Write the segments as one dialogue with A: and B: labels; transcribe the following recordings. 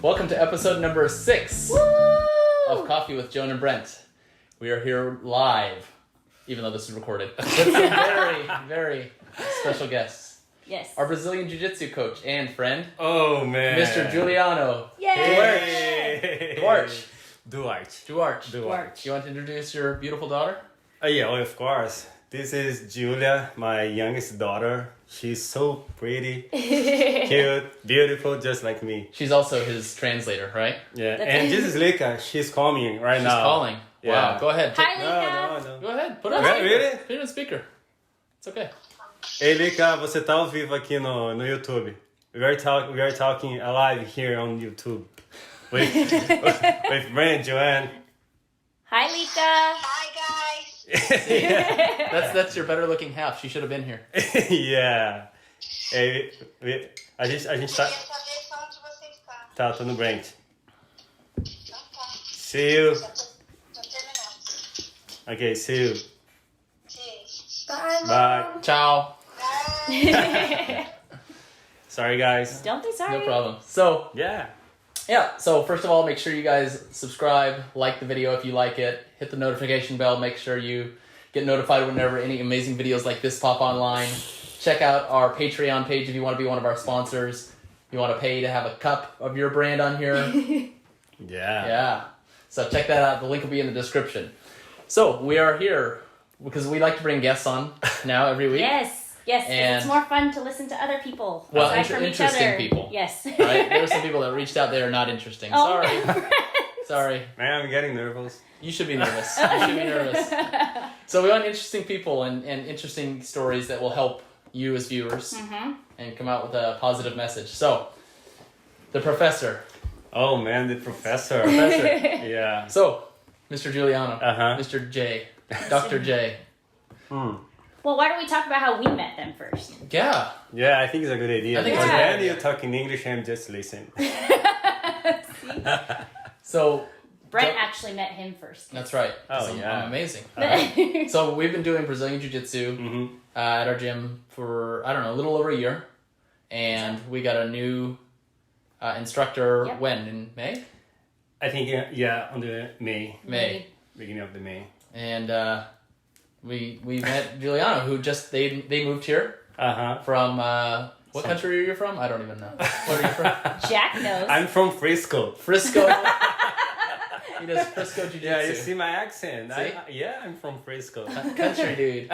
A: Welcome to episode number 6
B: Woo!
A: of Coffee with Joan and Brent. We are here live, even though this is recorded, with some very, very special guests.
B: Yes.
A: Our Brazilian Jiu-Jitsu coach and friend,
C: Oh man,
A: Mr. Juliano
C: Hey.
A: Duarte.
C: Duarte.
A: You want to introduce your beautiful daughter?
C: Yeah, well, of course. This is Julia, my youngest daughter. She's so pretty, cute, beautiful, just like me.
A: She's also his translator, right?
C: Yeah, and this is Lika. She's calling right now.
A: She's calling.
C: Yeah.
A: Wow, go ahead.
B: Hi, Lika.
C: No.
A: Go ahead. Put
B: Go
A: it on
B: ahead.
A: speaker.
C: Really?
A: Put it on speaker. It's okay.
C: Hey Lika, você tá ao vivo aqui no YouTube. We are talking live here on YouTube with Brent, Joanne.
B: Hi, Lika.
D: Hi guys!
A: That's your better looking half. She should have been here.
C: Yeah. Hey, a gente
D: Queria saber só onde você está.
C: tá no Brent.
D: Então tá.
C: See you.
D: Já terminamos.
C: Okay, see you.
D: Sim.
C: Bye.
A: Ciao.
C: Sorry, guys.
B: Don't be sorry.
A: No problem. So,
C: Yeah.
A: so first of all, make sure you guys subscribe, like the video if you like it, hit the notification bell, make sure you get notified whenever any amazing videos like this pop online. Check out our Patreon page if you want to be one of our sponsors. You want to pay to have a cup of your brand on here.
C: Yeah.
A: Yeah. So check that out. The link will be in the description. So we are here because we like to bring guests on now every week.
B: Yes. 'Cause
A: And-
B: it's more fun to listen to other people.
A: Well,
B: aside from each
A: interesting
B: other.
A: people.
B: Yes.
A: Right? There are some people that reached out. They are not interesting.
B: Oh,
A: Sorry. Sorry.
C: Man, I'm getting nervous.
A: You should be nervous. You should be nervous. So we want interesting people and interesting stories that will help you as viewers and come out with a positive message. So, the professor.
C: Oh man, the professor. Yeah.
A: So, Mr. Juliano.
C: Uh-huh.
A: Mr. J. Dr. J.
B: Well, why don't we talk about how we met them first?
A: Yeah.
C: Yeah, I think it's a good idea.
A: I think
B: it's a
C: Because
B: good
C: then
A: idea.
C: you talk in English and just listen.
A: So,
B: Brent actually met him first.
A: that's right.
C: Oh,
A: So
C: yeah.
A: I'm amazing.
C: Uh-huh.
A: So, we've been doing Brazilian Jiu-Jitsu
C: Mm-hmm.
A: at our gym for, I don't know, a little over a year. And we got a new instructor
B: Yep.
A: when? In May?
C: I think, yeah, on the May.
A: May.
C: Beginning of the May.
A: And we met Juliano, who just they moved here
C: Uh-huh.
A: from what country are you from? I don't even know. Where are you from?
B: Jack knows.
C: I'm from Frisco.
A: Frisco. He does Frisco Jiu-Jitsu.
C: Yeah, you see my accent.
A: See?
C: Yeah, I'm from Frisco.
A: Country dude.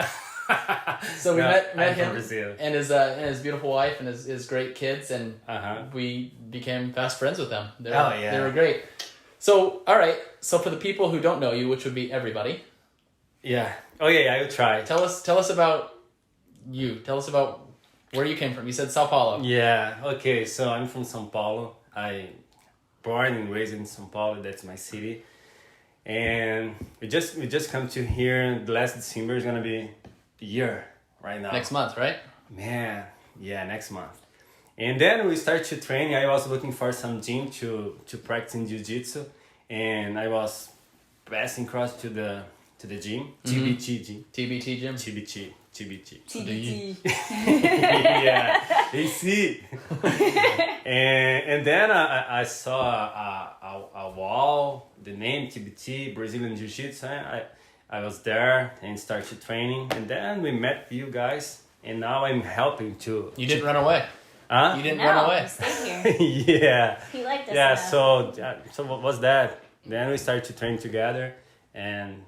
A: So we
C: No,
A: met
C: I'm from
A: him
C: Brazil.
A: and his beautiful wife and his great kids, and
C: Uh-huh.
A: we became fast friends with them. They were great. So all right. So for the people who don't know you, which would be everybody,
C: Yeah. Oh yeah, I will try.
A: tell us about you. Tell us about where you came from. You said Sao Paulo.
C: Yeah, okay, so I'm from São Paulo. I born and raised in São Paulo, that's my city. And we just come to here. The last December is gonna be a year right now.
A: Next month, right?
C: Man, yeah, next month. And then we start to train. I was looking for some gym to practice in jiu-jitsu, and I was passing across to the gym, TBT gym.
A: TBT gym.
C: TBT.
B: TBT.
C: Yeah, you see. and then I saw a wall, the name TBT, Brazilian Jiu-Jitsu. I was there and started training, and then we met you guys, and now I'm helping too.
A: You didn't run away.
C: Huh?
A: You didn't
B: No,
A: run away.
B: he stayed here.
C: Yeah.
B: He liked us
C: Yeah.
B: enough.
C: So what was that? Then we started to train together, and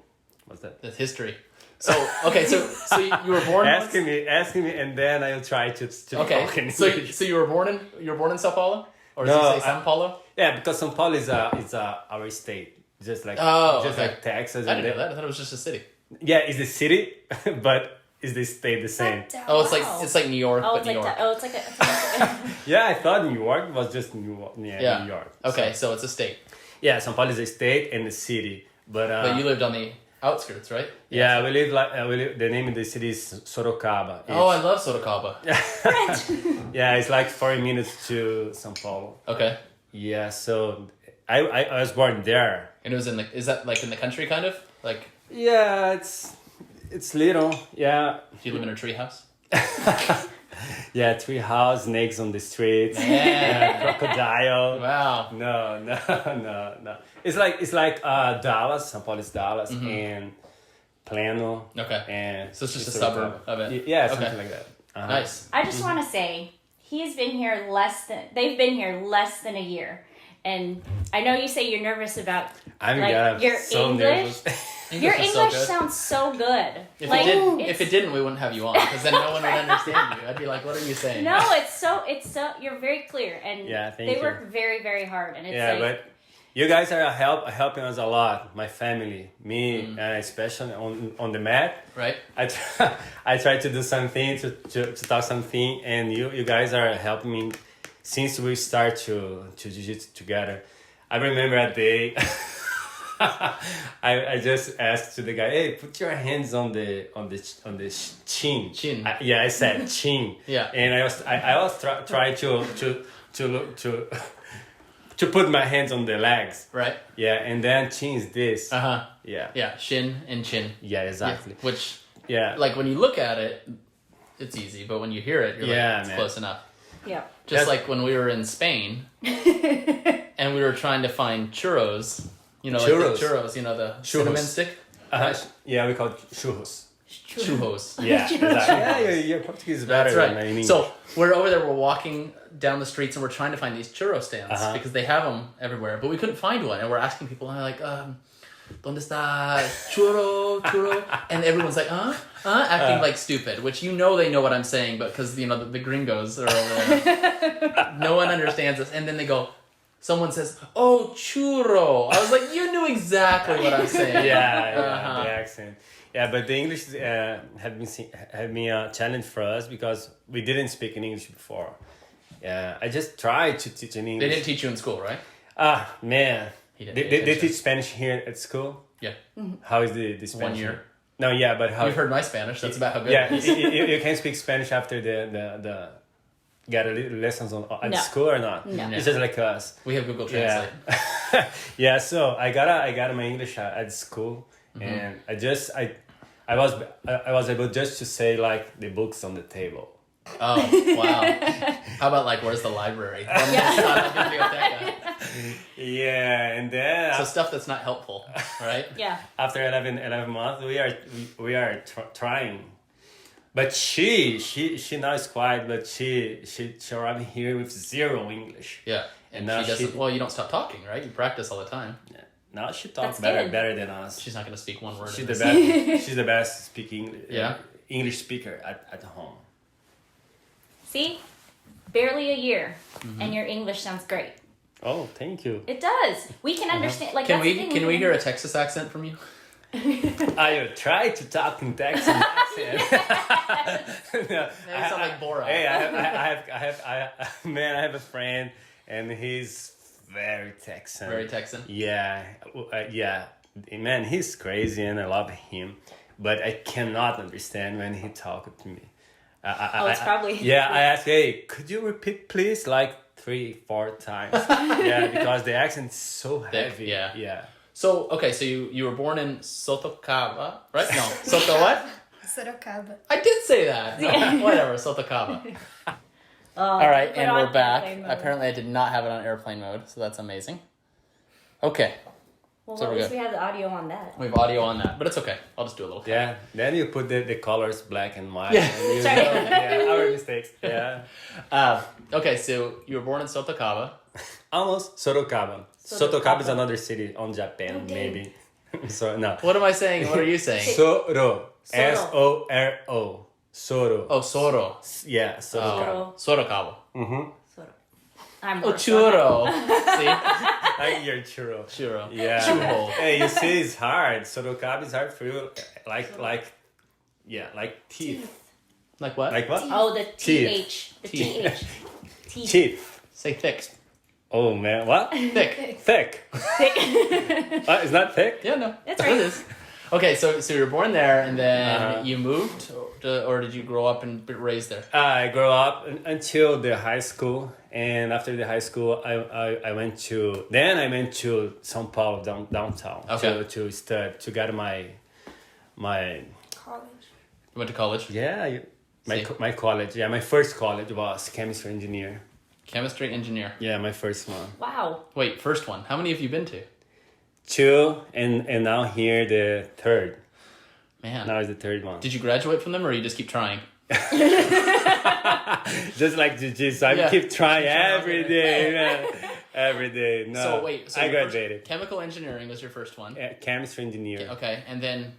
C: what's that?
A: That's history. So okay, so you were born.
C: Asking me, and then I'll try to
A: Okay,
C: talk in
A: so
C: English.
A: you were born in Sao Paulo, or
C: No,
A: does it say São Paulo?
C: Yeah, because São Paulo is our state, just like
A: Okay.
C: like Texas.
A: I
C: And
A: didn't know that. I thought it was just a city.
C: Yeah, it's the city, but is the state the same?
A: Oh,
B: Wow.
A: it's like New York,
B: Oh,
A: but
B: it's
A: New
B: like
A: York.
B: it's like a
C: Yeah, I thought New York was just New York.
A: Okay, so it's a state,
C: Yeah, São Paulo is a state and a city, but
A: but you lived on the outskirts, right?
C: yeah, we live the name of the city is Sorocaba.
A: Oh, I love Sorocaba.
C: Yeah, it's like 40 minutes to São Paulo.
A: Okay,
C: Yeah, so I was born there.
A: and it was is that like in the country, kind of like?
C: Yeah, it's little. Yeah.
A: Do you live in a tree house?
C: Yeah, tree house, snakes on the streets.
A: Yeah.
C: Crocodile.
A: Wow.
C: No. It's like Dallas, São Paulo's Dallas, and Plano.
A: Okay.
C: And
A: So it's just a
C: Sorocaba.
A: suburb of it.
C: Yeah,
A: Okay.
C: something like that.
A: Nice.
B: I just want to say they've been here less than a year. And I know you say you're nervous about your
C: so
B: English. Your
A: is so
B: English
A: good.
B: sounds so good.
A: If it didn't, we wouldn't have you on because then no one would understand you. I'd be like, "What are you saying?"
B: No, it's so you're very clear, and
C: Yeah, thank
B: they
C: you.
B: work very, very hard, and it's
C: But you guys are helping us a lot. My family, me, especially on the mat.
A: Right.
C: I try to do something to talk something, and you guys are helping me since we start to jiu-jitsu together. I remember a day. I just asked to the guy, "Hey, put your hands on the chin."
A: Chin.
C: I said chin.
A: Yeah.
C: And I was trying to put my hands on the legs.
A: Right.
C: Yeah, and then chin is this.
A: Uh-huh.
C: Yeah.
A: Yeah. Shin and chin.
C: Yeah, exactly.
A: Yeah. Which,
C: Yeah.
A: like, when you look at it, it's easy, but when you hear it, you're like, it's
C: man.
A: close enough.
B: yeah.
A: Just like when we were in Spain, and we were trying to find churros. You know, like
C: Churros.
A: the churros. You know, the cinnamon stick.
C: Yeah, we call it churros.
A: Churros.
C: Yeah, exactly. Yeah, your Portuguese is better
A: That's
C: than my
A: right.
C: English.
A: So we're over there. We're walking down the streets, and we're trying to find these churro stands
C: Uh-huh.
A: because they have them everywhere, but we couldn't find one. And we're asking people, and they're like, "Dónde está churro? And everyone's like, acting like stupid. Which they know what I'm saying, but because the gringos are over there, no one understands us. And then they go. Someone says, "Oh, churro." I was like, "You knew exactly what I'm saying."
C: Yeah, the accent. Yeah, but the English have been a challenge for us because we didn't speak in English before. Yeah, I just tried to teach in English.
A: They didn't teach you in school, right?
C: Man.
A: He didn't
C: They
A: pay attention.
C: teach Spanish here at school?
A: Yeah.
C: How is the Spanish?
A: 1 year.
C: No, yeah, but how...
A: You've heard my Spanish. That's about how good
C: Yeah,
A: it is.
C: you can speak Spanish after the get a little lessons at
B: No.
C: school or not?
B: No.
C: It's just like us.
A: We have Google
C: Yeah.
A: Translate.
C: Yeah, so I got my English at school, and I was able just to say like the books on the table.
A: Oh, wow. How about like, where's the library?
C: Yeah, and then
A: So stuff that's not helpful, right?
B: Yeah.
C: after 11 months, we are trying. But she now is quiet, but she arrived here with zero English.
A: Yeah. And
C: now
A: she doesn't,
C: she-
A: well, you don't stop talking, right? You practice all the time.
C: Now she talks
B: That's good.
C: better than us.
A: She's not going to speak one word.
C: She's
A: in
C: the
A: this.
C: best. She's the best speaking.
A: Yeah?
C: English speaker at home.
B: See, barely a year, and your English sounds great.
C: Oh, thank you.
B: It does. We can understand. Like,
A: Can
B: that's the
A: we
B: thing,
A: can we hear a Texas accent from you?
C: I try to talk in Texas accent. No,
A: They sound like Borat.
C: Hey, I have a friend, and he's very Texan.
A: Very Texan.
C: Yeah, yeah. Man, he's crazy, and I love him, but I cannot understand when he talks to me.
B: it's probably-
C: Yeah, I ask, hey, could you repeat, please, like 3-4 times? Yeah, because the accent's so heavy.
A: yeah.
C: Yeah.
A: So, okay, so you were born in Sorocaba, right? No, Soto what?
D: Sorocaba.
A: I did say that. Whatever, Sorocaba. All right,
B: put
A: and
B: on
A: we're back.
B: airplane mode.
A: Apparently, I did not have it on airplane mode, so that's amazing. Okay,
B: Well,
A: So
B: at
A: we're
B: least
A: good.
B: we have the audio on that.
A: we have audio on that, but it's okay. I'll just do a little.
C: Yeah, then you put the colors black and white.
A: Yeah.
C: And you
B: Sorry.
C: yeah, our mistakes. Yeah.
A: Okay, so you were born in Sorocaba.
C: Almost Sorocaba. Sorocaba is another city on Japan, maybe. So, no.
A: What am I saying? What are you saying?
C: Soro. Soro. Soro.
A: Oh, Soro.
C: Yeah, Sorocaba.
A: Sorocaba.
B: I'm
A: Oh,
B: worse.
A: churro. See?
C: Like your churro.
A: Churro.
C: Yeah.
A: Churro.
C: Hey, you see, it's hard. Sorocaba is hard for you. Like teeth.
A: Like what?
C: Like what?
B: Oh, the
C: Teeth.
B: TH. The
A: Teeth.
B: TH. Teeth.
C: Teeth.
A: Say thick.
C: Oh man, what?
A: Thick.
C: Thick. It's not thick?
A: Yeah, no.
B: That's right.
A: It is. Okay, so you were born there, and then
C: Uh-huh.
A: you moved, or did you grow up and be raised there?
C: I grew up until the high school, and after the high school, I went to São Paulo downtown
A: Okay.
C: to study to get my
D: College.
A: You went to college.
C: yeah My college, my first college was chemistry engineer.
A: Chemistry engineer.
C: Yeah, my first one.
B: Wow.
A: Wait, first one. How many have you been to?
C: 2, and now here the third.
A: Man.
C: Now is the third one.
A: Did you graduate from them, or you just keep trying?
C: Just like Jiu-Jitsu, I keep trying every day, man. Every day. No.
A: So wait,
C: I graduated.
A: Chemical engineering was your first one.
C: Chemistry engineer.
A: Okay, and then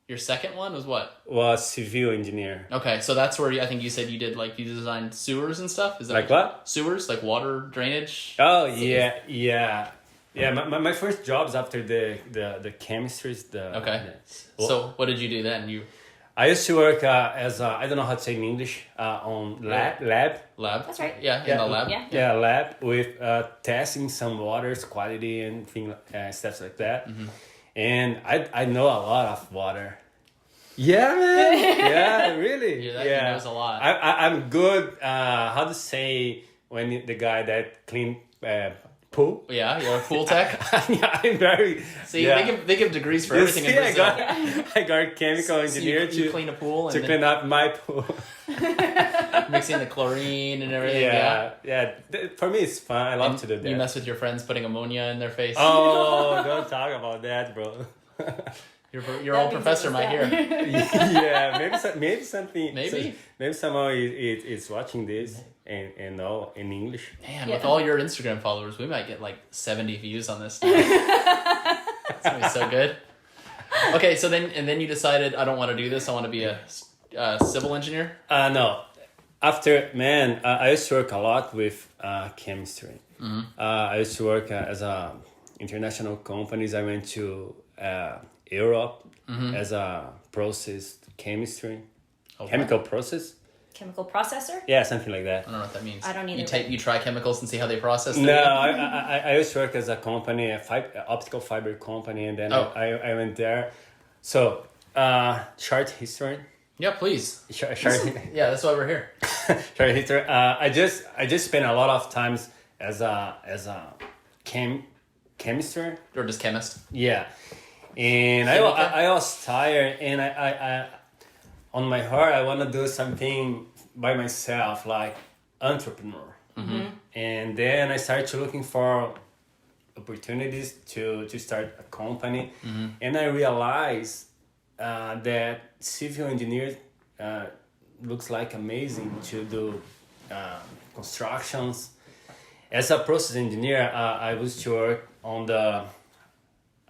A: your second one was what?
C: Was civil engineer.
A: Okay, so that's where I think you said you did you designed sewers and stuff. Is that
C: like what?
A: Sewers, like water drainage.
C: Oh yeah. My first jobs after the chemistry is the.
A: Okay. So what did you do then?
C: I used to work as I don't know how to say in English on lab.
A: Lab.
B: That's right.
A: Yeah, in the lab.
B: Yeah.
C: Lab with testing some water's quality and stuff like that.
A: Mm-hmm.
C: And I know a lot of water. Yeah, man. Yeah, really.
A: He knows a lot.
C: I'm good. How to say when the guy that clean pool?
A: Yeah, you're a pool tech.
C: I'm very.
A: See, they give degrees for everything in Brazil.
C: I got chemical engineer
A: you clean a pool and
C: to clean up my pool.
A: Mixing the chlorine and everything.
C: Yeah. For me, it's fun. I love to do that.
A: You mess with your friends putting ammonia in their face.
C: Oh, don't talk about that, bro.
A: Your old professor might hear.
C: Yeah, maybe something. Maybe someone is watching this and know in English.
A: Man, with all your Instagram followers, we might get 70 views on this. It's gonna be so good. Okay, so then you decided I don't want to do this. I want to be a civil engineer.
C: No. After I used to work a lot with chemistry.
A: Mm-hmm.
C: I used to work as a international companies. I went to Europe as a processed chemistry, chemical process.
B: Chemical processor?
C: Yeah, something like that.
A: I don't know what that means.
B: I don't either.
A: You try chemicals and see how they process them?
C: No, I used to work as a company, optical fiber company, and then I went there. So, short history.
A: Yeah, please.
C: Short
A: yeah, that's why we're here.
C: Short history. I just spent a lot of times as a chemistry.
A: Or just chemist.
C: Yeah. And I was tired, and I on my heart I want to do something by myself, like entrepreneur.
A: Mm-hmm.
C: And then I started looking for opportunities to start a company, and I realized that civil engineers looks like amazing to do constructions. As a process engineer, I was to work on the.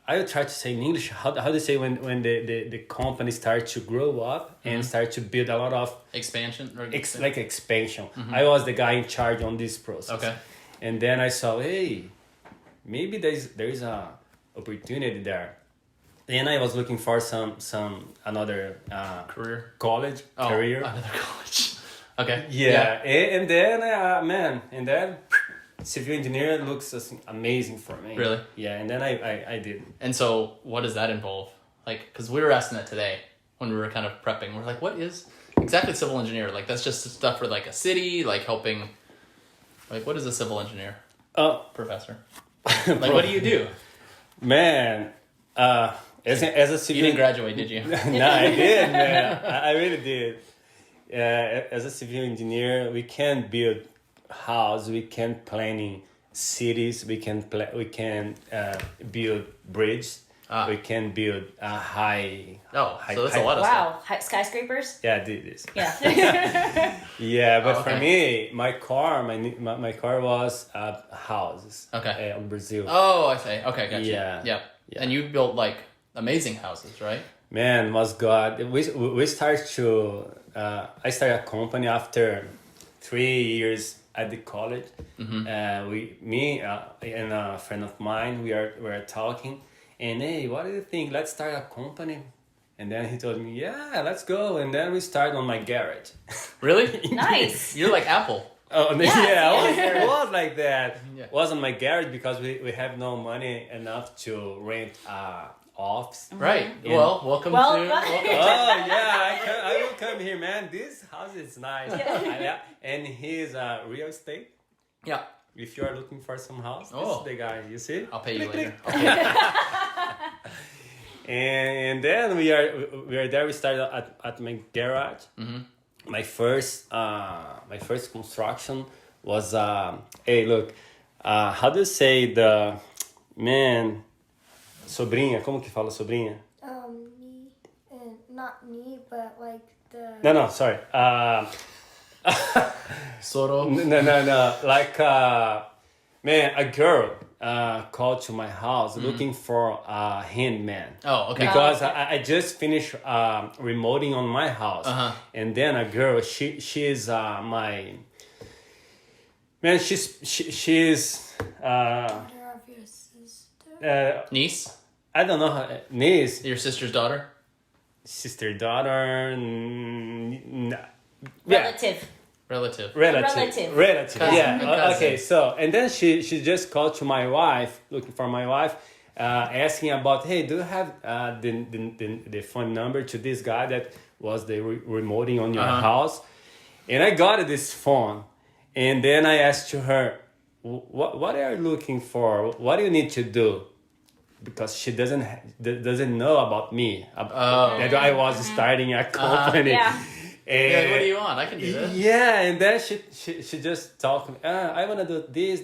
C: I would try to say in English how to say when the company starts to grow up and start to build a lot of
A: expansion or
C: expansion. I was the guy in charge on this process.
A: Okay.
C: And then I saw, hey, maybe there is a opportunity there. Then I was looking for another
A: career
C: career.
A: Another college. Okay.
C: Yeah. And then civil engineer looks amazing for me.
A: Really?
C: Yeah, and then I did.
A: And so what does that involve? Because we were asking that today when we were kind of prepping. We're like, what is exactly civil engineer? That's just stuff for a city, helping. What is a civil engineer? Professor. What do you do?
C: Man, as a civil...
A: You didn't graduate, did you?
C: No, I did, man. I really did. As a civil engineer, we can build house, we can planning cities, we can build bridges, we can build high.
A: So that's a lot of stuff.
B: Wow, skyscrapers.
C: Yeah, I did this.
B: Yeah.
C: Yeah, but for me, my car was houses.
A: Okay.
C: In Brazil.
A: Oh, I see. Okay, gotcha.
C: Yeah.
A: And you built amazing houses, right?
C: Man, was God. We started to. I started a company after 3 years at the college. Me and a friend of mine, we were talking, and hey, what do you think? Let's start a company. And then he told me, yeah, let's go. And then we started on my garage.
A: Really?
B: Nice.
A: You're like Apple.
C: Oh, yeah, it was like that.
A: Yeah.
C: It was on my garage because we have no money enough to rent office.
A: Right.
C: And
A: Welcome to...
C: Oh, yeah, I will come here, man. This house is nice. Yeah. And he's real estate.
A: Yeah.
C: If you are looking for some house, this is the guy. You see?
A: I'll pay you later.
C: And then we are there. We started at my garage, my first construction was hey, look, how do you say the man, sobrinha, como que fala sobrinha?
E: Knee, and not knee, but like the.
C: No, sorry.
A: Soro.
C: No. Like, man, a girl called to my house looking for a handyman.
A: Oh, okay.
C: Because I just finished remoting on my house, and then a girl, she's my man. She's
E: Daughter of your sister.
A: Niece?
C: I don't know her niece,
A: Your sister's daughter?
C: sister, daughter.
B: Relative.
A: Relative.
C: Relative.
A: Cousin.
C: Yeah.
A: Cousin.
C: Okay. So, and then she just called to my wife, looking for my wife, asking about, hey, do you have the phone number to this guy that was the remoting on your house? And I got this phone, and then I asked to her, what are you looking for? What do you need to do? Because she doesn't know about me, that I was starting a company.
B: Yeah.
C: And,
A: Yeah, what do you want? I can do that.
C: yeah, and then she just talked. I wanna do this,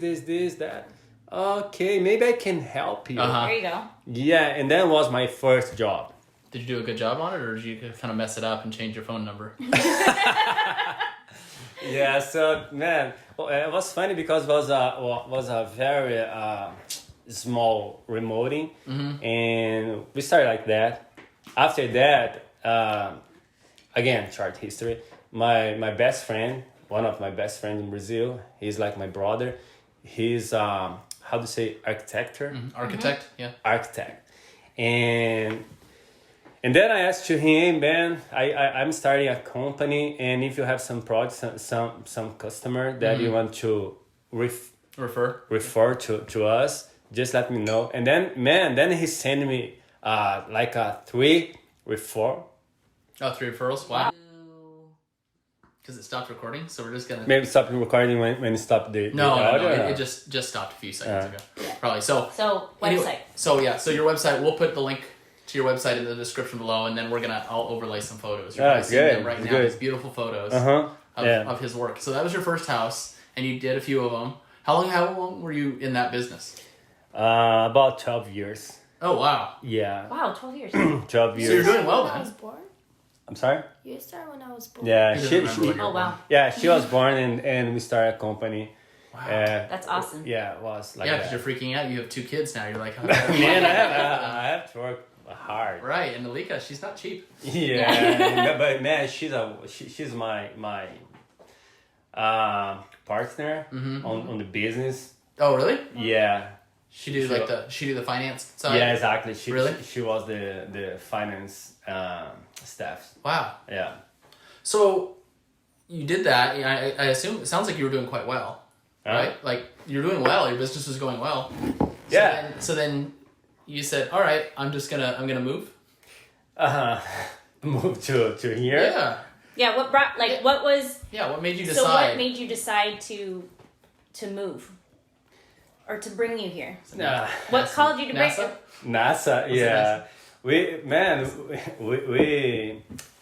C: that. Okay, maybe I can help you.
B: There you go.
C: Yeah, and that was my first job.
A: Did you do a good job on it, or did you kind of mess it up and change your phone number?
C: Yeah, so man, it was funny because it was a very small remoting, and we started like that. After that, again, short history. My best friend, one of my best friends in Brazil, he's like my brother. He's how to say architecture,
A: Architect, yeah.
C: architect, and then I asked to him, man, I'm starting a company, and if you have some projects, some customer that you want to refer to us, just let me know. And then he sent me like a 3 refer.
A: Oh, 3 referrals? Wow. Because it stopped recording, so we're just gonna...
C: Maybe stop recording when you stop the
A: No,
C: audio.
A: it just stopped a few seconds ago. Probably. So
B: Website.
A: anyway, so your website, we'll put the link to your website in the description below, and then I'll overlay some photos. You're probably seeing them right now. These beautiful photos of his work. So that was your first house, and you did a few of them. How long were you in that business?
C: About 12 years.
A: Oh, wow.
C: Yeah.
B: Wow, 12 years.
C: 12 years.
A: So you're doing well
E: When I
A: then.
E: was born.
C: I'm sorry?
E: You started when I was born.
C: Yeah,
A: He doesn't remember when you were
B: Oh, wow.
C: yeah, she was born and we started a company.
A: Wow.
B: That's awesome.
C: Yeah, it was like
A: Yeah,
C: that.
A: because you're freaking out. You have 2 kids now. You're like, oh,
C: Man, I have to work hard.
A: right. And Alika, she's not cheap.
C: Yeah, but man, she's my partner on the business.
A: Oh, really?
C: Yeah.
A: She do the finance side?
C: Yeah, exactly.
A: Really?
C: She was the finance staff.
A: Wow.
C: Yeah.
A: So you did that. I assume it sounds like you were doing quite well, right? Like you're doing well. Your business was going well. So then you said, "All right, I'm gonna move."
C: Move to here.
A: Yeah.
B: Yeah, what made you decide?
A: So
B: what made you decide to move? Or to bring you here? What called you to bring
A: NASA?
C: NASA, yeah. We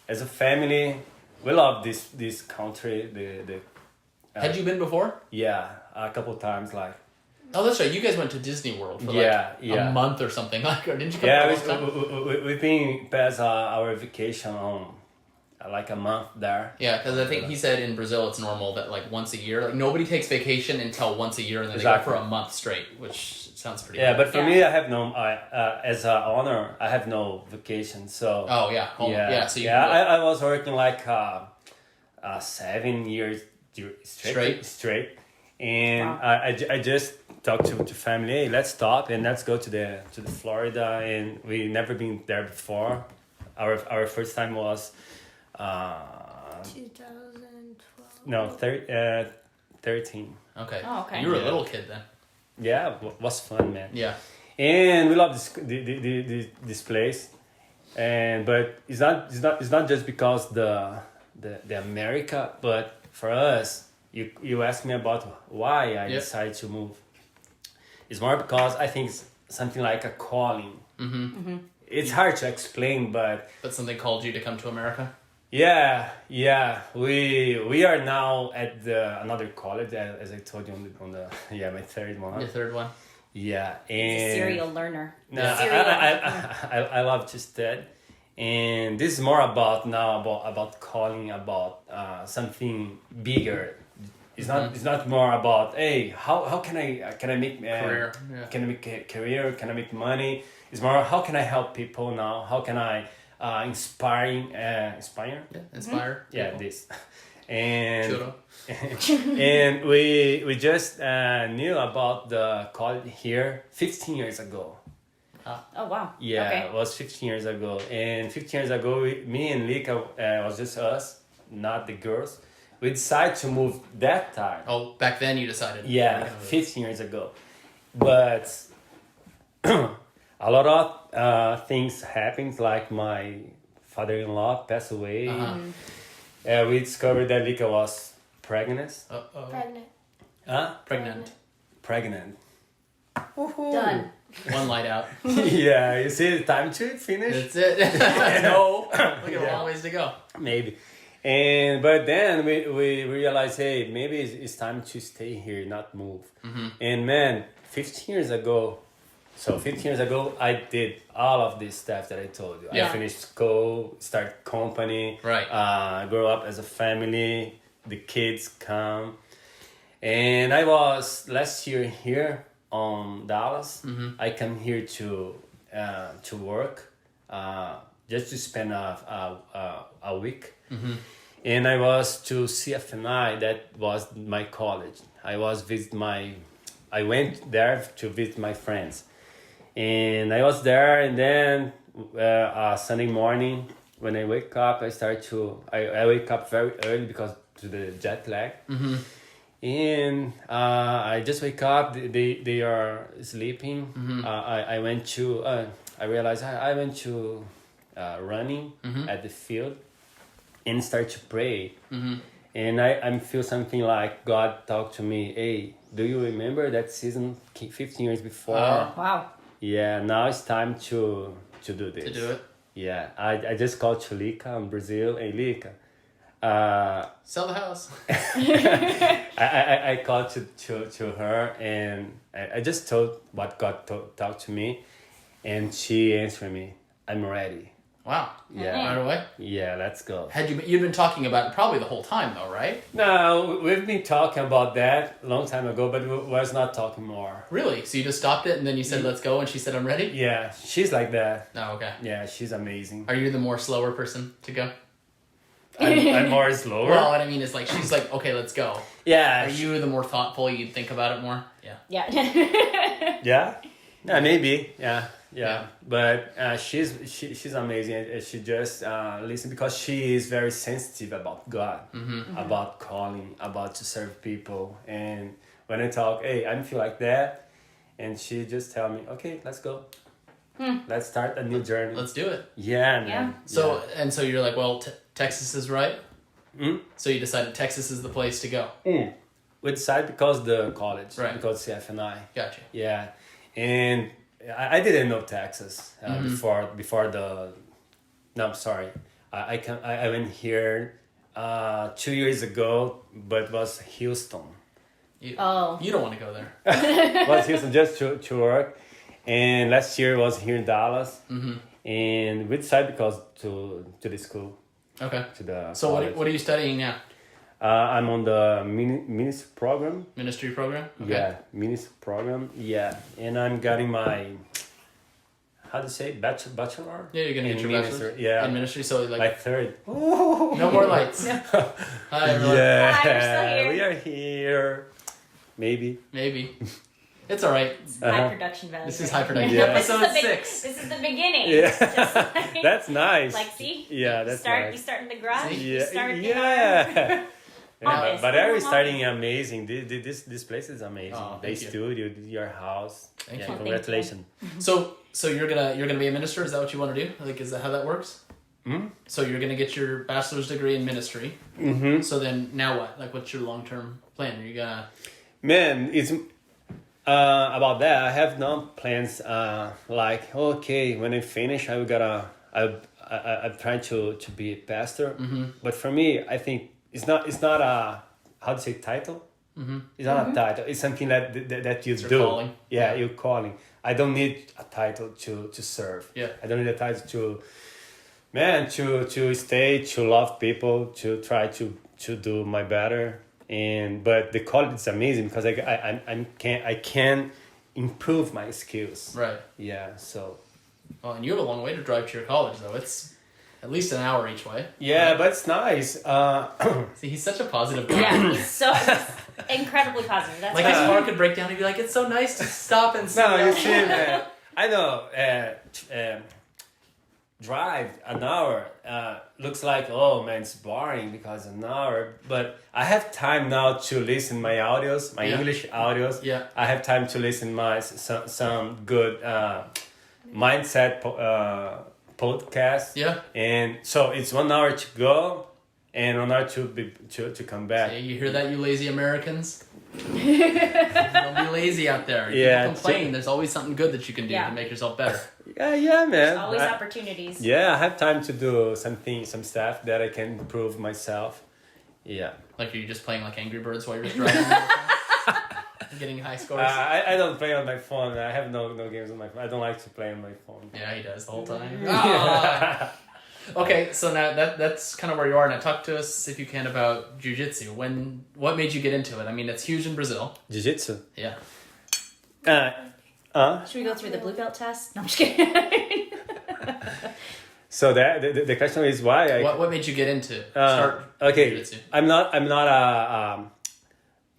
C: as a family, we love this country.
A: Had you been before?
C: Yeah, a couple times, like.
A: Oh, that's right. You guys went to Disney World for a month or something, like, or didn't you come?
C: Yeah, we've been past our vacation on like a month there.
A: Yeah, because I think he said in Brazil it's normal that like once a year, like nobody takes vacation until once a year, and then they go for a month straight, which sounds pretty.
C: Yeah,
A: good.
C: but for me, I have no. As an owner, I have no vacation. So.
A: Oh yeah. So
C: I was working like 7 years straight, and I just talked to family. Hey, let's stop and let's go to the Florida, and we never been there before. Our first time was.
E: 2012.
C: No, 13.
A: Okay.
B: Oh, okay.
A: You were a little kid then.
C: Yeah, was fun, man.
A: Yeah.
C: And we love this place, but it's not just because the America, but for us, you asked me about why I decided to move. It's more because I think it's something like a calling. It's hard to explain, but
A: something called you to come to America?
C: Yeah, yeah. We are now at another college, as I told you on the yeah, my third one.
A: Your third one.
C: Yeah,
B: He's a
C: and
B: serial learner.
C: no,
B: Serial
C: I love to study, and this is more about now about calling about something bigger. It's not more about, hey, how can I make
A: Career. Yeah.
C: can I make a career, can I make money. It's more, how can I help people now, how can I inspire
A: Yeah. Inspire.
C: yeah
A: people.
C: this. And
A: Churro.
C: and we just knew about the college here 15 years ago.
B: Oh, wow.
C: Yeah,
B: Okay.
C: it was 15 years ago. And 15 years ago, me and Lika, was just us, not the girls. We decided to move that time.
A: Oh, back then you decided.
C: Yeah,
A: We're gonna move.
C: 15 years ago. But a lot of things happened, like my father-in-law passed away. We discovered that Lika was pregnant.
A: Uh-oh.
E: Pregnant.
C: Huh?
A: Pregnant.
C: Pregnant.
B: Done.
A: One light out.
C: Yeah, you see, time to finish.
A: That's it. No. We got a
C: Yeah.
A: long ways to go.
C: Maybe. But then we realized, hey, maybe it's time to stay here, not move. And man, 15 years ago, I did all of this stuff that I told you.
A: Yeah.
C: I finished school, start company,
A: Right.
C: grow up as a family, the kids come. And I was last year here on Dallas. I come here to work, just to spend a week. And I was to CFNI, that was my college. I went there to visit my friends. And I was there, and then Sunday morning, when I wake up, I wake up very early because to the jet lag. And I just wake up, they are sleeping. I realized I went to running at the field and start to pray. And I feel something like God talked to me, hey, do you remember that season 15 years before?
B: Wow.
C: Yeah, now it's time to do this.
A: To do it.
C: Yeah, I just called to Lika in Brazil. Hey, Lika,
A: Sell the house.
C: I called to her, and I just told what God talked to me, and she answered me, I'm ready.
A: Wow.
C: Yeah.
A: Right away.
C: Yeah, let's go.
A: You'd been talking about it probably the whole time though, right?
C: No, we've been talking about that a long time ago, but we was not talking more.
A: Really? So you just stopped it and then you said, let's go, and she said, I'm ready?
C: Yeah, she's like that.
A: Oh, okay.
C: Yeah, she's amazing.
A: Are you the more slower person to go?
C: I'm more slower.
A: Well, what I mean is like, she's like, okay, let's go.
C: Yeah.
A: Are you the more thoughtful, you'd think about it more? Yeah.
B: Yeah.
C: Yeah? Yeah, maybe. Yeah.
A: Yeah.
C: But she's amazing. She just listen, because she is very sensitive about God, about calling, about to serve people. And when I talk, hey, I feel like that, and she just tell me, okay, let's go. Let's start a new journey.
A: Let's do it.
C: Yeah, man.
B: Yeah.
A: So, and so you're like, well, Texas is right.
C: Mm?
A: So you decided Texas is the place to go.
C: We decided because the college,
A: Right.
C: because CFNI.
A: Gotcha.
C: Yeah, and I didn't know Texas before the. No, I'm sorry. I went here 2 years ago, but it was Houston.
A: You don't want to go there.
C: It was Houston just to work, and last year was here in Dallas, and we decided because to the school.
A: Okay.
C: To the.
A: So what are you studying now?
C: I'm on the ministry program.
A: Ministry program? Okay.
C: Yeah, ministry program. Yeah, and I'm getting my, how to say, bachelor.
A: Yeah, you're gonna
C: in
A: get your
C: ministry.
A: bachelor's
C: Yeah,
A: in ministry. So like,
C: my third.
A: no more lights. Hi everyone.
C: Yeah,
B: Hi, we're still here.
C: we are here. Maybe.
A: Maybe. It's all right.
B: High production value.
A: This is
B: right?
A: high production.
C: Yeah.
A: Episode
B: This is the
A: 6.
B: This is the beginning.
C: Yeah,
B: Just like,
C: that's nice.
B: like, see?
C: Yeah,
B: You
C: that's
B: start. You
C: nice.
B: start in the garage.
A: See?
B: You start in
C: Yeah.
B: Office.
C: But every
B: Home
C: starting amazing. This place is amazing.
A: Oh,
C: The
A: thank you.
C: studio, your house.
A: Thank
C: Yeah,
A: you.
C: congratulations.
A: So you're gonna be a minister? Is that what you want to do? Like, is that how that works?
C: Hmm?
A: So you're gonna get your bachelor's degree in ministry.
C: Mm-hmm.
A: So then now what? Like, what's your long term plan? Are you gonna?
C: Man, it's about that. I have no plans. Like, okay, when I finish, I'm trying to be a pastor, but for me, I think it's not a how to say title. It's not a title. It's something that you
A: It's your
C: do.
A: calling.
C: Yeah, you're calling. I don't need a title to serve.
A: Yeah.
C: I don't need a title to stay, to love people, to try to do my better. But the college is amazing because I can improve my skills.
A: Right.
C: Yeah. So.
A: Well, and you have a long way to drive to your college, though. It's at least an hour each way.
C: Yeah, but it's nice.
A: See, he's such a positive guy.
B: Yeah, he's incredibly positive. That's
A: Like
B: right.
A: his car could break down, he'd be like, "It's so nice to stop and see."
C: No, you see, man. I know. Drive an hour looks like, oh man, it's boring because an hour. But I have time now to listen my audios, my English audios.
A: Yeah.
C: I have time to listen my some good mindset podcast.
A: Yeah.
C: And so it's 1 hour to go and 1 hour to come back.
A: Yeah, you hear that, you lazy Americans? Don't be lazy out there.
C: Yeah,
A: People complain. There's always something good that you can do
B: Yeah.
A: to make yourself better.
C: Yeah, man.
B: Always opportunities.
C: Yeah, I have time to do some stuff that I can improve myself. Yeah.
A: Like, are you just playing like Angry Birds while you're just driving? Getting high scores?
C: I don't play on my phone. I have no games on my phone. I don't like to play on my phone.
A: Yeah, he does the whole time. Ah! Okay, so now that's kind of where you are. Now talk to us, if you can, about Jiu-Jitsu. What made you get into it? I mean, it's huge in Brazil.
C: Jiu-Jitsu?
A: Yeah.
B: Should we go through the blue belt test? No, I'm just kidding.
C: So the question is why
A: What made you get into start
C: okay.
A: Jiu-Jitsu?
C: I'm not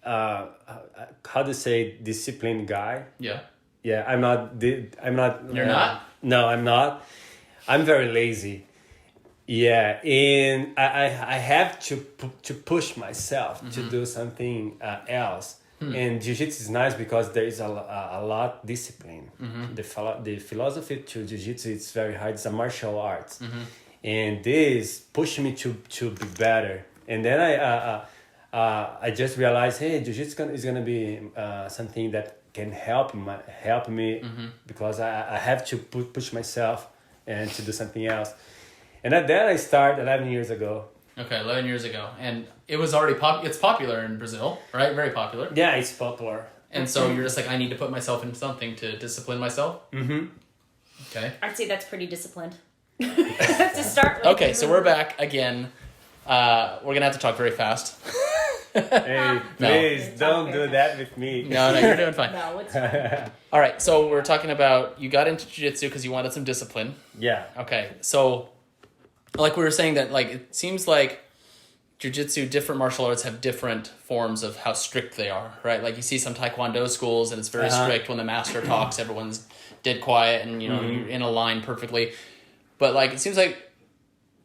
C: a how to say disciplined guy.
A: Yeah.
C: Yeah, I'm not.
A: You're not?
C: No, I'm not. I'm very lazy. Yeah, and I have to push myself to do something else. And Jiu-Jitsu is nice because there is a lot discipline. The philosophy to Jiu-Jitsu is very hard. It's a martial arts, and this pushed me to be better. And then I just realized, hey, Jiu-Jitsu is gonna be something that can help me because I have to push myself and to do something else. And then I started 11 years ago.
A: Okay, 11 years ago. And it was already it's popular in Brazil, right? Very popular.
C: Yeah, it's popular.
A: And so you're just like, I need to put myself in something to discipline myself? Okay.
B: I'd say that's pretty disciplined. To start with.
A: Okay, so we're back again. We're going to have to talk very fast.
C: Hey, please don't do that with me.
A: No, you're doing fine.
B: No, it's fine.
A: All right, so we're talking about you got into Jiu-Jitsu because you wanted some discipline.
C: Yeah.
A: Okay, so like we were saying that like it seems like Jiu-Jitsu, different martial arts have different forms of how strict they are, right? Like you see some Taekwondo schools and it's very strict. When the master talks, everyone's dead quiet and you're in a line perfectly. But like it seems like,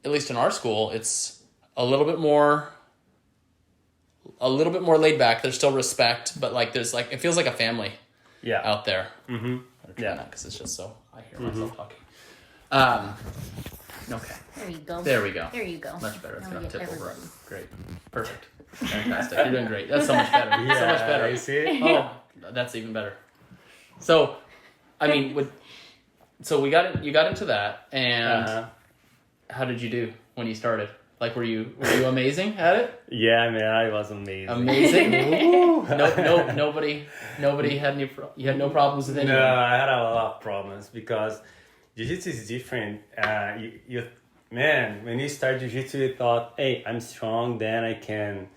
A: at least in our school, it's a little bit more laid back. There's still respect, but like there's like it feels like a family out there. Yeah, because it's just so I hear myself talking. Okay.
B: There you go.
A: There we go.
B: There you go.
A: Much better. It's
B: Now
A: gonna
B: we
A: tip
B: get
A: over.
B: everybody.
A: Great. Perfect. Fantastic. You're doing great. That's so much better.
C: Yeah,
A: so much better.
C: you see?
A: Oh, that's even better. So, I mean, you got into that, and how did you do when you started? Like, were you amazing at it?
C: Yeah, man, I was amazing.
A: Amazing. Nobody had any. You had no problems with anyone.
C: No, I had a lot of problems because Jiu-Jitsu is different. Man, when you start Jiu-Jitsu, you thought, hey, I'm strong, then I can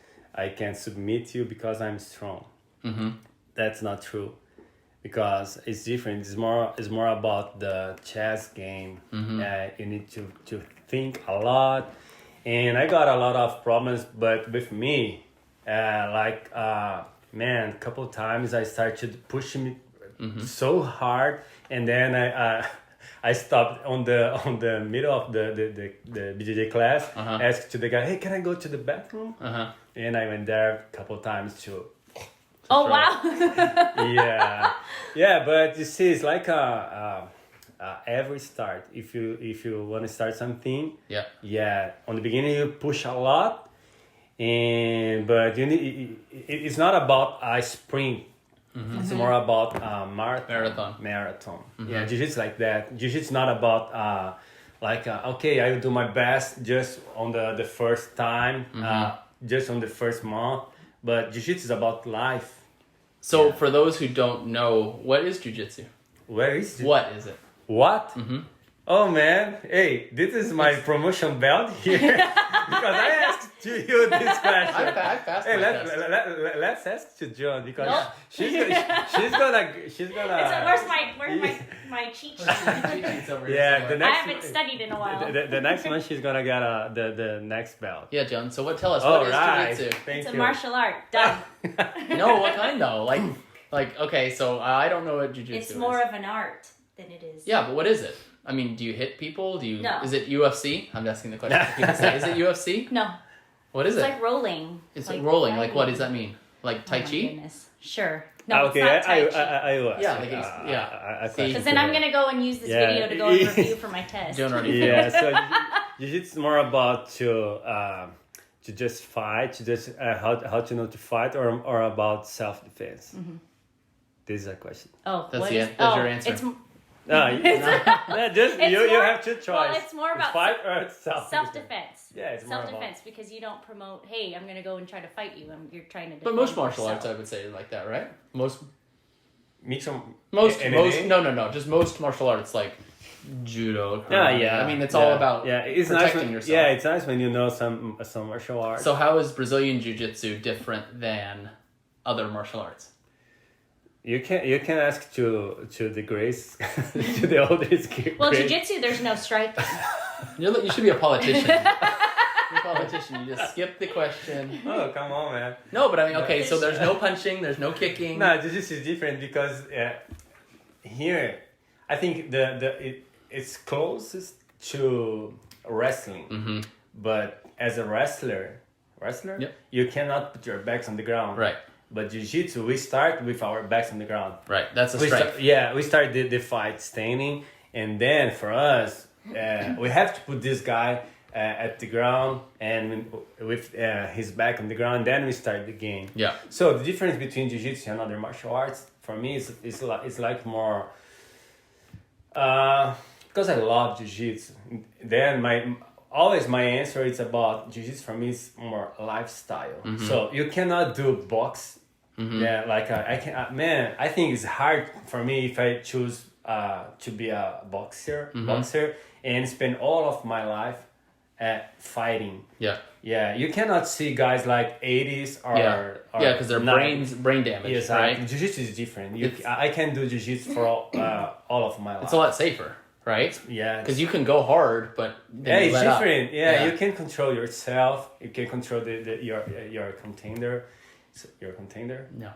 C: submit you because I'm strong. That's not true. Because it's different. It's more about the chess game. You need to think a lot. And I got a lot of problems, but with me, a couple times I started pushing me so hard, and then I stopped on the middle of the BJJ class, asked to the guy, hey, can I go to the bathroom? And I went there a couple times to
B: Oh, wow.
C: yeah, but you see, it's like every start. If you want to start something, on the beginning you push a lot, but you need. It's not about a sprint. It's more about marathon. Yeah, Jiu-Jitsu like that. Jiu-Jitsu is not about like okay, I will do my best just on the first time, just on the first month. But jiu-jitsu is about life.
A: So for those who don't know, what is jiu-jitsu?
C: Where is it?
A: What is it?
C: What? Oh man, hey, this is my promotion belt here because I asked to you this question.
A: I passed
C: Hey,
A: my test.
C: let's ask to Joan because
B: Nope.
C: she's gonna.
B: Where's my cheat sheet?
A: Cheat sheets over here
C: Yeah,
A: somewhere.
C: the
B: I
C: next.
B: haven't studied in a while.
C: The next one she's gonna get the next belt.
A: Yeah, Joan. So tell us,
C: All
A: what is
C: right,
A: jiu-jitsu?
C: thank
B: It's a
C: you.
B: martial art. Done.
A: No, what kind though? Like okay, so I don't know what jiu-jitsu
B: It's
A: is.
B: more of an art than it is.
A: Yeah, but what is it? I mean, do you hit people?
B: No.
A: Is it UFC? I'm asking the question. People say, is it UFC?
B: No.
A: What is
B: It's
A: it?
B: like rolling.
A: It's like rolling. Like what does that mean? Like Tai
B: Oh my
A: Chi?
B: goodness. Sure. No,
C: Okay,
B: it's not Tai Chi.
C: I will.
A: Yeah,
C: ask,
A: like it's- yeah.
C: I
A: See?
C: question
B: Because then I'm
C: her.
B: gonna go and use this
C: Yeah.
B: video to go and review for my test.
A: Joan already
C: Yeah, so jiu-jitsu is more about to just fight, to just how to know to fight, or about self-defense. This is a question.
B: Oh,
A: That's
B: what
A: the
B: is?
A: an- that's
B: oh,
A: your answer.
B: It's
C: No, just
B: It's
C: you
B: more-
C: have two choices.
B: well, it's more about
C: fight or self-defense.
B: self-defense.
C: Yeah, it's more about-
B: self-defense because you don't promote. Hey, I'm gonna go and try to fight you. You're trying to.
A: But
B: defend
A: most martial arts, I
B: yourself.
A: would say, are like that, right? Most,
C: Mix some
A: no. Just most martial arts, like judo. Karate.
C: Yeah.
A: I mean, it's all about
C: it's
A: protecting
C: nice when,
A: yourself.
C: Yeah, it's nice when you know some martial arts.
A: So how is Brazilian Jiu-Jitsu different than other martial arts?
C: you can ask to the Grace to the oldest
B: Well,
C: Grace.
B: jiu-jitsu, there's no striking.
A: You should be a politician. You're a politician. You just skip the question.
C: Oh, come on, man.
A: No, but I mean, okay, so there's no punching, there's no kicking.
C: No, jiu-jitsu is different because here, I think it's closest to wrestling. But as a wrestler,
A: Yep.
C: you cannot put your backs on the ground.
A: Right.
C: But jiu-jitsu, we start with our backs on the ground.
A: Right, that's a
C: We
A: strike.
C: we start the fight standing, and then for us, we have to put this guy at the ground and with his back on the ground. Then we start the game.
A: Yeah.
C: So the difference between jiu-jitsu and other martial arts for me is like more. Because I love jiu-jitsu. Then my answer is about jiu-jitsu. For me, is more lifestyle. So you cannot do box. Yeah, like I can. I think it's hard for me if I choose to be a boxer and spend all of my life fighting.
A: Yeah.
C: Yeah, you cannot see guys like 80s or
A: Yeah, because their brain damage,
C: Yes,
A: right?
C: Jiu-jitsu is different. I can do jiu-jitsu for all of my life.
A: It's a lot safer, right?
C: Yeah,
A: Because you can go hard, but then you
C: it's
A: let up.
C: different. Yeah, you can control yourself. You can control your contender. Your contender.
A: No.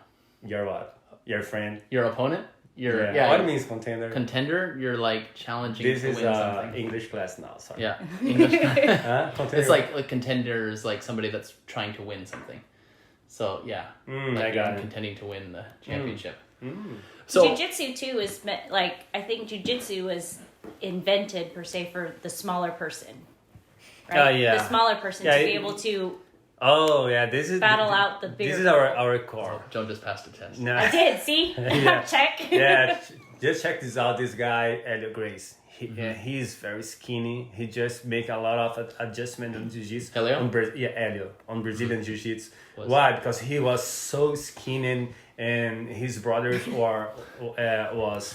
C: Your what? Your friend.
A: Your opponent?
C: What means contender?
A: Contender? You're like challenging
C: This
A: to
C: is
A: win something.
C: English class now. Sorry.
A: Yeah. English.
C: Huh? Contender.
A: It's like contender is like somebody that's trying to win something. So yeah, like
C: I got it.
A: contending to win the championship.
C: Mm.
A: So
B: Jiu-jitsu too is like I think jiu-jitsu was invented per se for the smaller person. Right?
C: Yeah.
B: The smaller person
C: Yeah,
B: to be able to
C: Oh yeah, this is
B: battle out the bigger.
C: This is our core.
A: Joan just passed a test.
C: No.
B: I did, see?
C: Yeah.
B: Check.
C: Yeah, just check this out. This guy, Elio Grace. He's very skinny. He just make a lot of adjustment on jiu-jitsu.
A: Elio?
C: Elio on Brazilian jiu-jitsu.
A: Was-
C: Why? Because he was so skinny, and his brothers was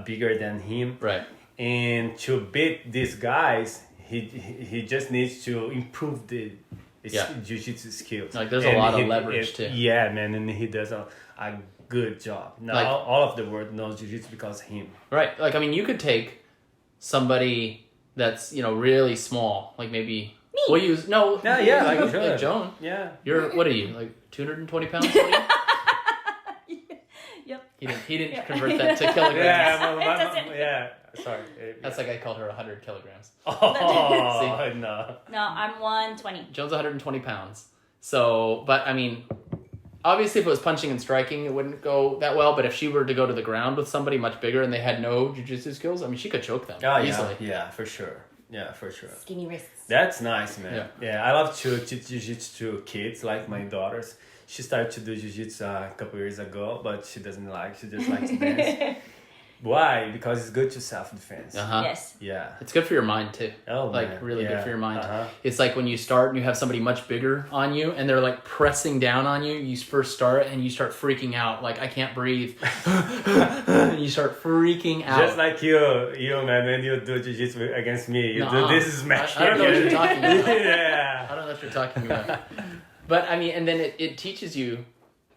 C: bigger than him.
A: Right.
C: And to beat these guys, he just needs to improve the jiu-jitsu skills.
A: Like, there's a lot of leverage, too.
C: Yeah, man, and he does a good job. Now
A: Like-
C: all of the world knows jiu-jitsu because of him.
A: Right. Like I mean, you could take somebody that's really small, like maybe.
B: Me.
A: We'll use no.
C: Yeah, like
A: like
C: Joan.
A: Joan.
C: Yeah.
A: You're what are you like 220 pounds? What are you?
B: Yep.
A: He didn't convert that to kilograms.
C: Yeah,
B: doesn't-
C: yeah. Sorry.
A: That's like I called her 100 kilograms.
C: Oh no.
B: No, I'm 120.
A: Joan's 120 pounds. So, but I mean, obviously, if it was punching and striking, it wouldn't go that well. But if she were to go to the ground with somebody much bigger and they had no jiu-jitsu skills, I mean, she could choke them easily.
C: Yeah, for sure. Yeah, for sure.
B: Skinny wrists.
C: That's nice, man.
A: Yeah.
C: Yeah, I love to teach jiu-jitsu to kids, like my daughters. She started to do jiu-jitsu a couple years ago, but she doesn't like. She just likes to dance. Why? Because it's good to self-defense.
B: Yes.
C: Yeah.
A: It's good for your mind too.
C: Oh,
A: like
C: man.
A: really good for your mind.
C: Uh-huh.
A: It's like when you start and you have somebody much bigger on you and they're like pressing down on you. You first start and you start freaking out. Like, I can't breathe. And you start freaking out.
C: Just like you man, when you do jiu-jitsu against me, you do this is match.
A: I don't know what you're talking about.
C: Yeah.
A: I don't know what you're talking about. But I mean, and then it teaches you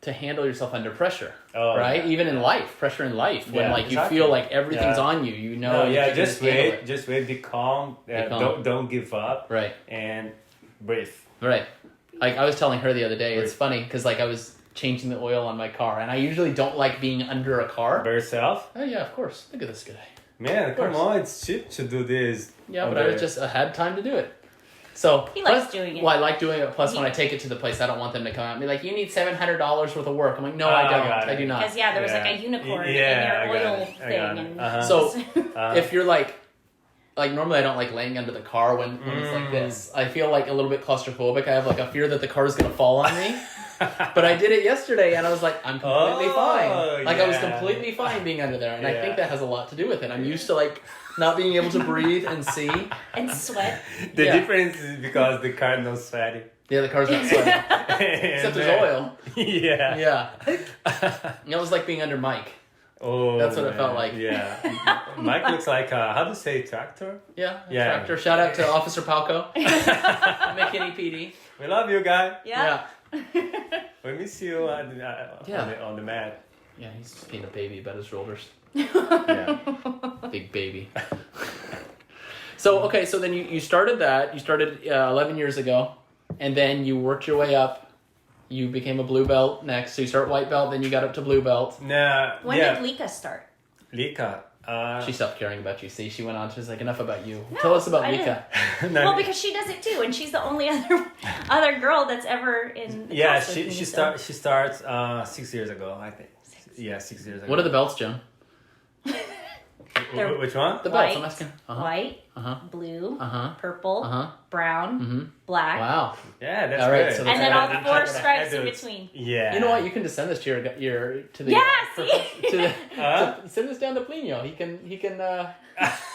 A: to handle yourself under pressure, right?
C: Yeah.
A: Even in life, pressure in life, when like
C: exactly.
A: you feel like everything's on you, you know.
C: Just wait, be calm. Don't give up.
A: Right.
C: And breathe.
A: Right. Like I was telling her the other day, it's funny because like I was changing the oil on my car, and I usually don't like being under a car.
C: By yourself?
A: Oh yeah, of course. Look at this guy.
C: Man, come on, it's cheap to do this.
A: Yeah, but I had time to do it. So
B: he likes doing it.
A: Well, I like doing it. Plus, when I take it to the place, I don't want them to come out and be like, "You need $700 worth of work." I'm like, "No, I don't. I do not."
B: Because there was like a unicorn in your oil thing. And
A: so if you're like normally I don't like laying under the car when it's like this. I feel like a little bit claustrophobic. I have like a fear that the car is gonna fall on me. But I did it yesterday, and I was like, I'm completely fine. Like I was completely fine being under there, and I think that has a lot to do with it. I'm used to like not being able to breathe and see
B: and sweat.
C: The difference is because the car is not sweaty.
A: Yeah, the car's not sweaty. Except there's oil.
C: Yeah.
A: Yeah. It was like being under Mike.
C: Oh,
A: that's what it felt like.
C: Yeah. Mike looks like how to say tractor?
A: Yeah. Tractor. Shout out to Officer Palco. McKinney PD.
C: We love you, guy.
B: Yeah.
C: We miss you on the mat.
A: Yeah, he's just being a baby about his shoulders.
C: Yeah.
A: Big baby. So then you started that. You started 11 years ago, and then you worked your way up. You became a blue belt next. So you start white belt, then you got up to blue belt.
B: When did Lika start?
C: Lika.
A: She stopped caring about you. See, she went on. She was like, enough about you. Tell us about Lika.
B: Well, because she does it too, and she's the only other girl that's ever in. The class with me,
C: she starts 6 years ago, I think. 6 years ago.
A: What are the belts, Joan?
C: Which one?
A: The belts. I'm asking.
B: White, blue, purple, brown, black.
A: Wow.
C: Yeah, that's
A: all right,
C: good.
A: so
B: and then all 4 stripes in between.
C: Yeah.
A: You know what? You can just send this to your to the send this down to Plinio. He can check this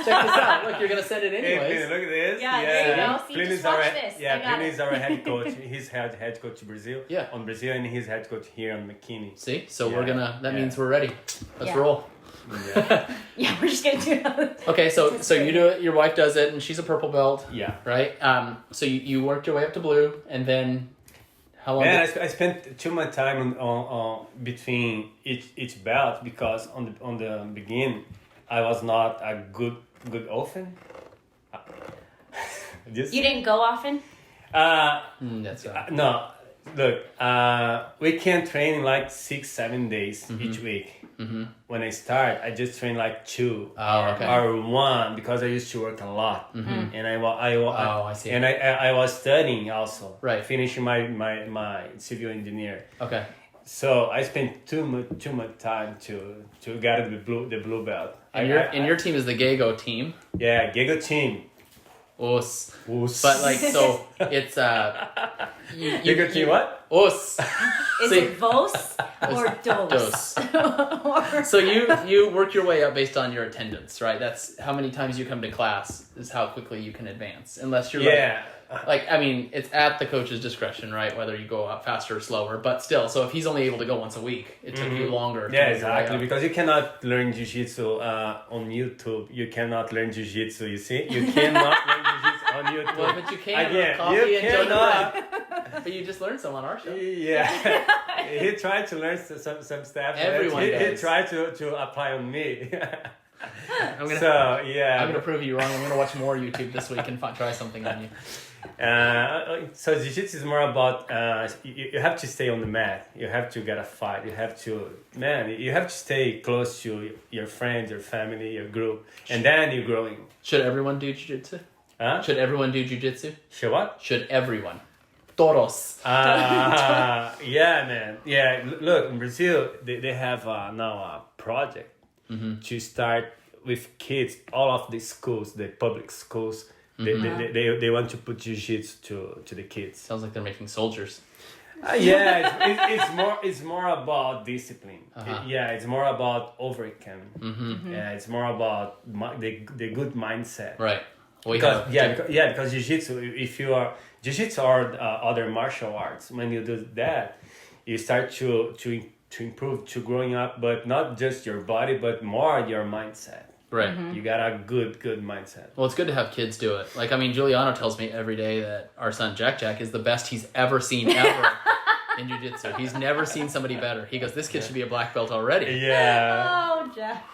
A: out. Look, you're gonna send it anyways.
C: Look at this.
B: Yeah, there you go. See, just watch this.
C: Yeah, Plinio is our head coach. He's head coach in Brazil.
A: Yeah.
C: On Brazil, and he's head coach here on McKinney.
A: See, so we're gonna. That means we're ready. Let's roll.
B: Yeah, we're just gonna do it.
A: Okay, so you do it. Your wife does it, and she's a purple belt.
C: Yeah.
A: Right. So you worked your way up to blue, and then how long?
C: Man, I spent too much time on between each belt because on the beginning I was not a good often.
B: You didn't go often.
A: That's right.
C: No. Look, we can train like 6-7 days each week. Mm-hmm. When I start, I just train like 2 or 1 because I used to work a lot, and I
A: see.
C: And I was studying also,
A: right?
C: Finishing my civil engineer.
A: Okay.
C: So I spent too much time to get the blue belt.
A: And your team is the Gago team.
C: Yeah, Gago team.
A: Us. But like so it's
C: you got team what?
A: Us.
B: Is it vos or dos?
A: So you work your way up based on your attendance, right? That's how many times you come to class is how quickly you can advance. Unless you're like I mean, it's at the coach's discretion, right? Whether you go up faster or slower, but still. So if he's only able to go once a week, it took you longer.
C: Yeah, exactly. Because you cannot learn jiu-jitsu on YouTube. You cannot learn jiu-jitsu. You see, you cannot learn jiu-jitsu on YouTube.
A: Well, but you can.
C: Again,
A: Coffee
C: you
A: and
C: cannot.
A: But you just learned some on our show.
C: Yeah, he tried to learn some stuff.
A: Everyone
C: he tried to apply on me.
A: I'm gonna prove you wrong. I'm gonna watch more YouTube this week and try something on you.
C: So jiu-jitsu is more about you have to stay on the mat. You have to get a fight. You have to stay close to your friends, your family, your group, and then you're growing.
A: Should everyone do jiu-jitsu?
C: Huh?
A: Should everyone do jiu-jitsu?
C: Should what?
A: Should everyone? Todos.
C: Yeah, man. Yeah, look, in Brazil, they have now a project to start with kids, all of the schools, the public schools. They want to put jiu-jitsu to the kids.
A: Sounds like they're making soldiers.
C: It's more about discipline. It's more about overcome. Yeah, it's more about the good mindset.
A: Right.
C: Because jiu-jitsu, if you are jiu-jitsu or other martial arts, when you do that, you start to improve, to growing up, but not just your body, but more your mindset.
A: Right.
C: You got a good mindset.
A: Well, it's good to have kids do it. Like, I mean, Juliano tells me every day that our son Jack is the best he's ever seen ever in jiu-jitsu. He's never seen somebody better. He goes, this kid should be a black belt already.
C: Yeah.
B: Oh, Jack.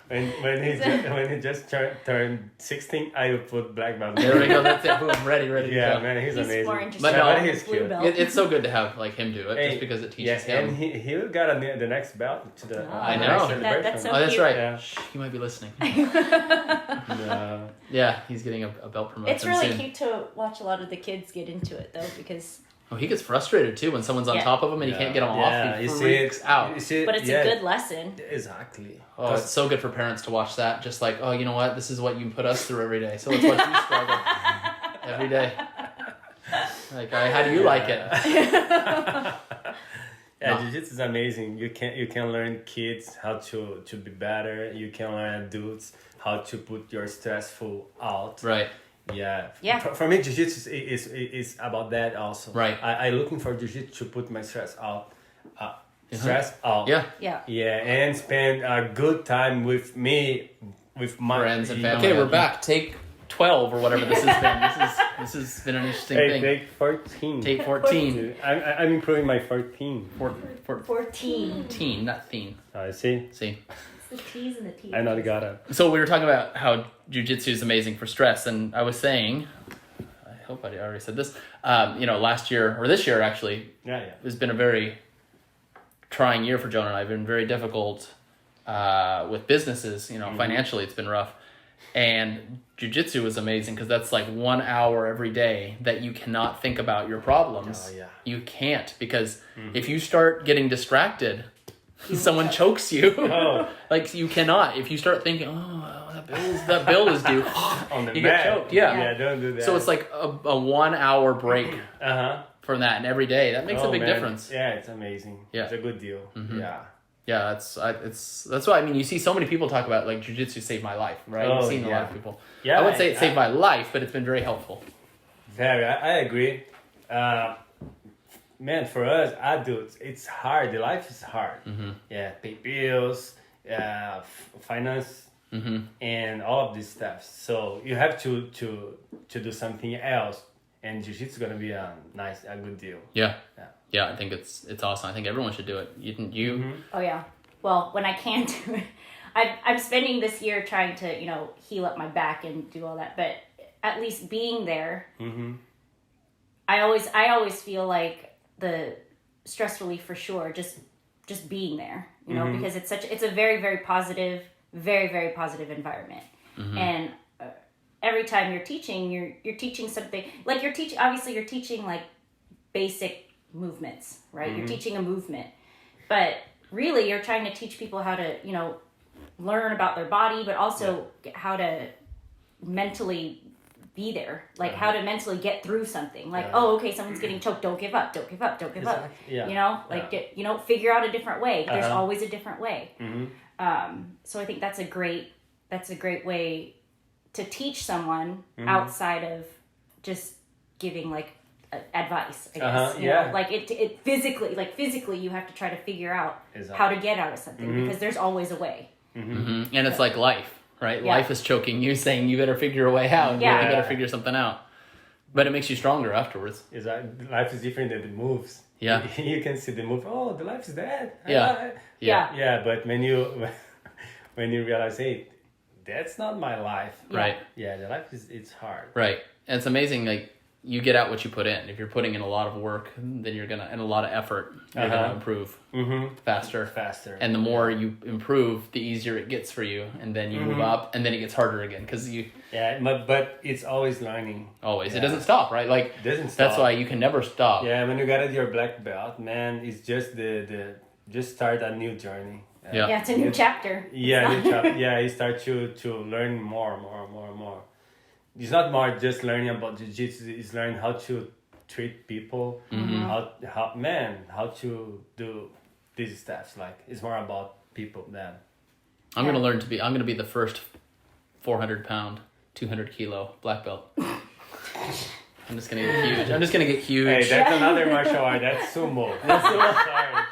C: When he just turned 16, I would put black belt.
A: There we go. That's it. Boom. Ready to go.
C: Man, he's amazing.
B: More interesting.
A: But no,
C: he's cute.
A: It's so good to have like him do it, just because it teaches him.
C: And he got the next belt to the.
A: I know.
B: That's so
A: that's
B: cute.
A: right.
C: Yeah.
A: Shh, he might be listening.
C: No.
A: Yeah, he's getting a belt promotion.
B: It's really
A: soon.
B: cute to watch a lot of the kids get into it though, because.
A: Oh, he gets frustrated too when someone's on top of him and he can't get him off. He
C: you
A: freaks out.
C: You see
B: But it's a good lesson.
C: Exactly.
A: Oh, it's so good for parents to watch that. Just like, oh, you know what? This is what you put us through every day. So let's watch you struggle every day. Like, how do you like it?
C: Jiu-jitsu is amazing. You can learn kids how to be better. You can learn adults how to put your stressful out.
A: Right.
C: Yeah.
B: Yeah.
C: For me, jiu-jitsu is about that also.
A: Right.
C: I looking for jiu-jitsu to put my stress out. Stress out.
A: Yeah.
B: Yeah.
C: Yeah, and spend a good time with me, with my
A: friends and family. Okay, we're back. Take 12 or whatever this has been. This has been an interesting thing.
C: Take 14.
A: Take 14.
C: I'm improving my 14.
B: 14.
A: Not theen.
C: I see.
A: See.
B: The T's and the T's.
C: I know the gotta.
A: So we were talking about how jiu-jitsu is amazing for stress, and I was saying, I hope I already said this, last year, or this year actually, has been a very trying year for Joan and I. It's been very difficult with businesses, financially it's been rough. And jiu-jitsu was amazing because that's like 1 hour every day that you cannot think about your problems.
C: Oh, yeah.
A: You can't, because if you start getting distracted, someone chokes you.
C: Oh.
A: Like, you cannot. If you start thinking, that bill is due,
C: On the
A: you
C: mat.
A: get choked. Yeah.
C: Yeah, don't do that.
A: So it's like a 1 hour break from that, and every day that makes a big difference.
C: Yeah, it's amazing.
A: Yeah.
C: It's a good deal. Yeah.
A: Yeah, that's why, I mean, you see so many people talk about like jiu-jitsu saved my life, right?
C: Oh,
A: You've seen a
C: yeah.
A: lot of people.
C: Yeah,
A: I wouldn't say it saved my life, but it's been very helpful.
C: Very, I agree. Man, for us adults, it's hard. The life is hard. Yeah, pay bills, finance, and all of this stuff. So you have to do something else, and jiu-jitsu is gonna be a good deal.
A: Yeah, I think it's awesome. I think everyone should do it. You.
B: Oh yeah. Well, when I can do it, I'm spending this year trying to heal up my back and do all that. But at least being there, I always feel like the stress relief for sure. Just being there, because it's a very, very positive, very, very positive environment. And every time you're teaching, you're teaching something like you're teaching like basic movements, right? You're teaching a movement, but really you're trying to teach people how to learn about their body, but also how to mentally be there, like how to mentally get through something, like someone's getting choked, don't give up. Figure out a different way. There's always a different way. So I think that's a great way to teach someone outside of just giving like advice, I guess. Like it physically you have to try to figure out how to get out of something, because there's always a way.
A: And it's like life, right?
B: Yeah.
A: Life is choking you, saying you better figure a way out.
B: Yeah.
A: You better figure something out. But it makes you stronger afterwards.
C: Life is different than the moves.
A: Yeah.
C: You can see the move. Oh, the life is dead.
A: Yeah.
C: But when you realize, hey, that's not my life.
A: Right.
C: Yeah, the life it's hard.
A: Right. And it's amazing, like, you get out what you put in. If you're putting in a lot of work, then you're gonna, and a lot of effort, you're gonna improve faster. And the more you improve, the easier it gets for you, and then you move up, and then it gets harder again, because you.
C: Yeah, but it's always learning.
A: Always, it doesn't stop, right? Like
C: it doesn't stop.
A: That's why you can never stop.
C: Yeah, when you got your black belt, man, it's just just start a new journey.
B: Yeah, it's a new chapter.
C: Yeah, you start to learn more. It's not more just learning about jiu-jitsu. It's learning how to treat people, how to do these stuff. Like it's more about people than.
A: I'm gonna be the first 400-pound, 200-kilo black belt. I'm just gonna get huge.
C: Hey, that's another martial art. That's sumo. Sorry.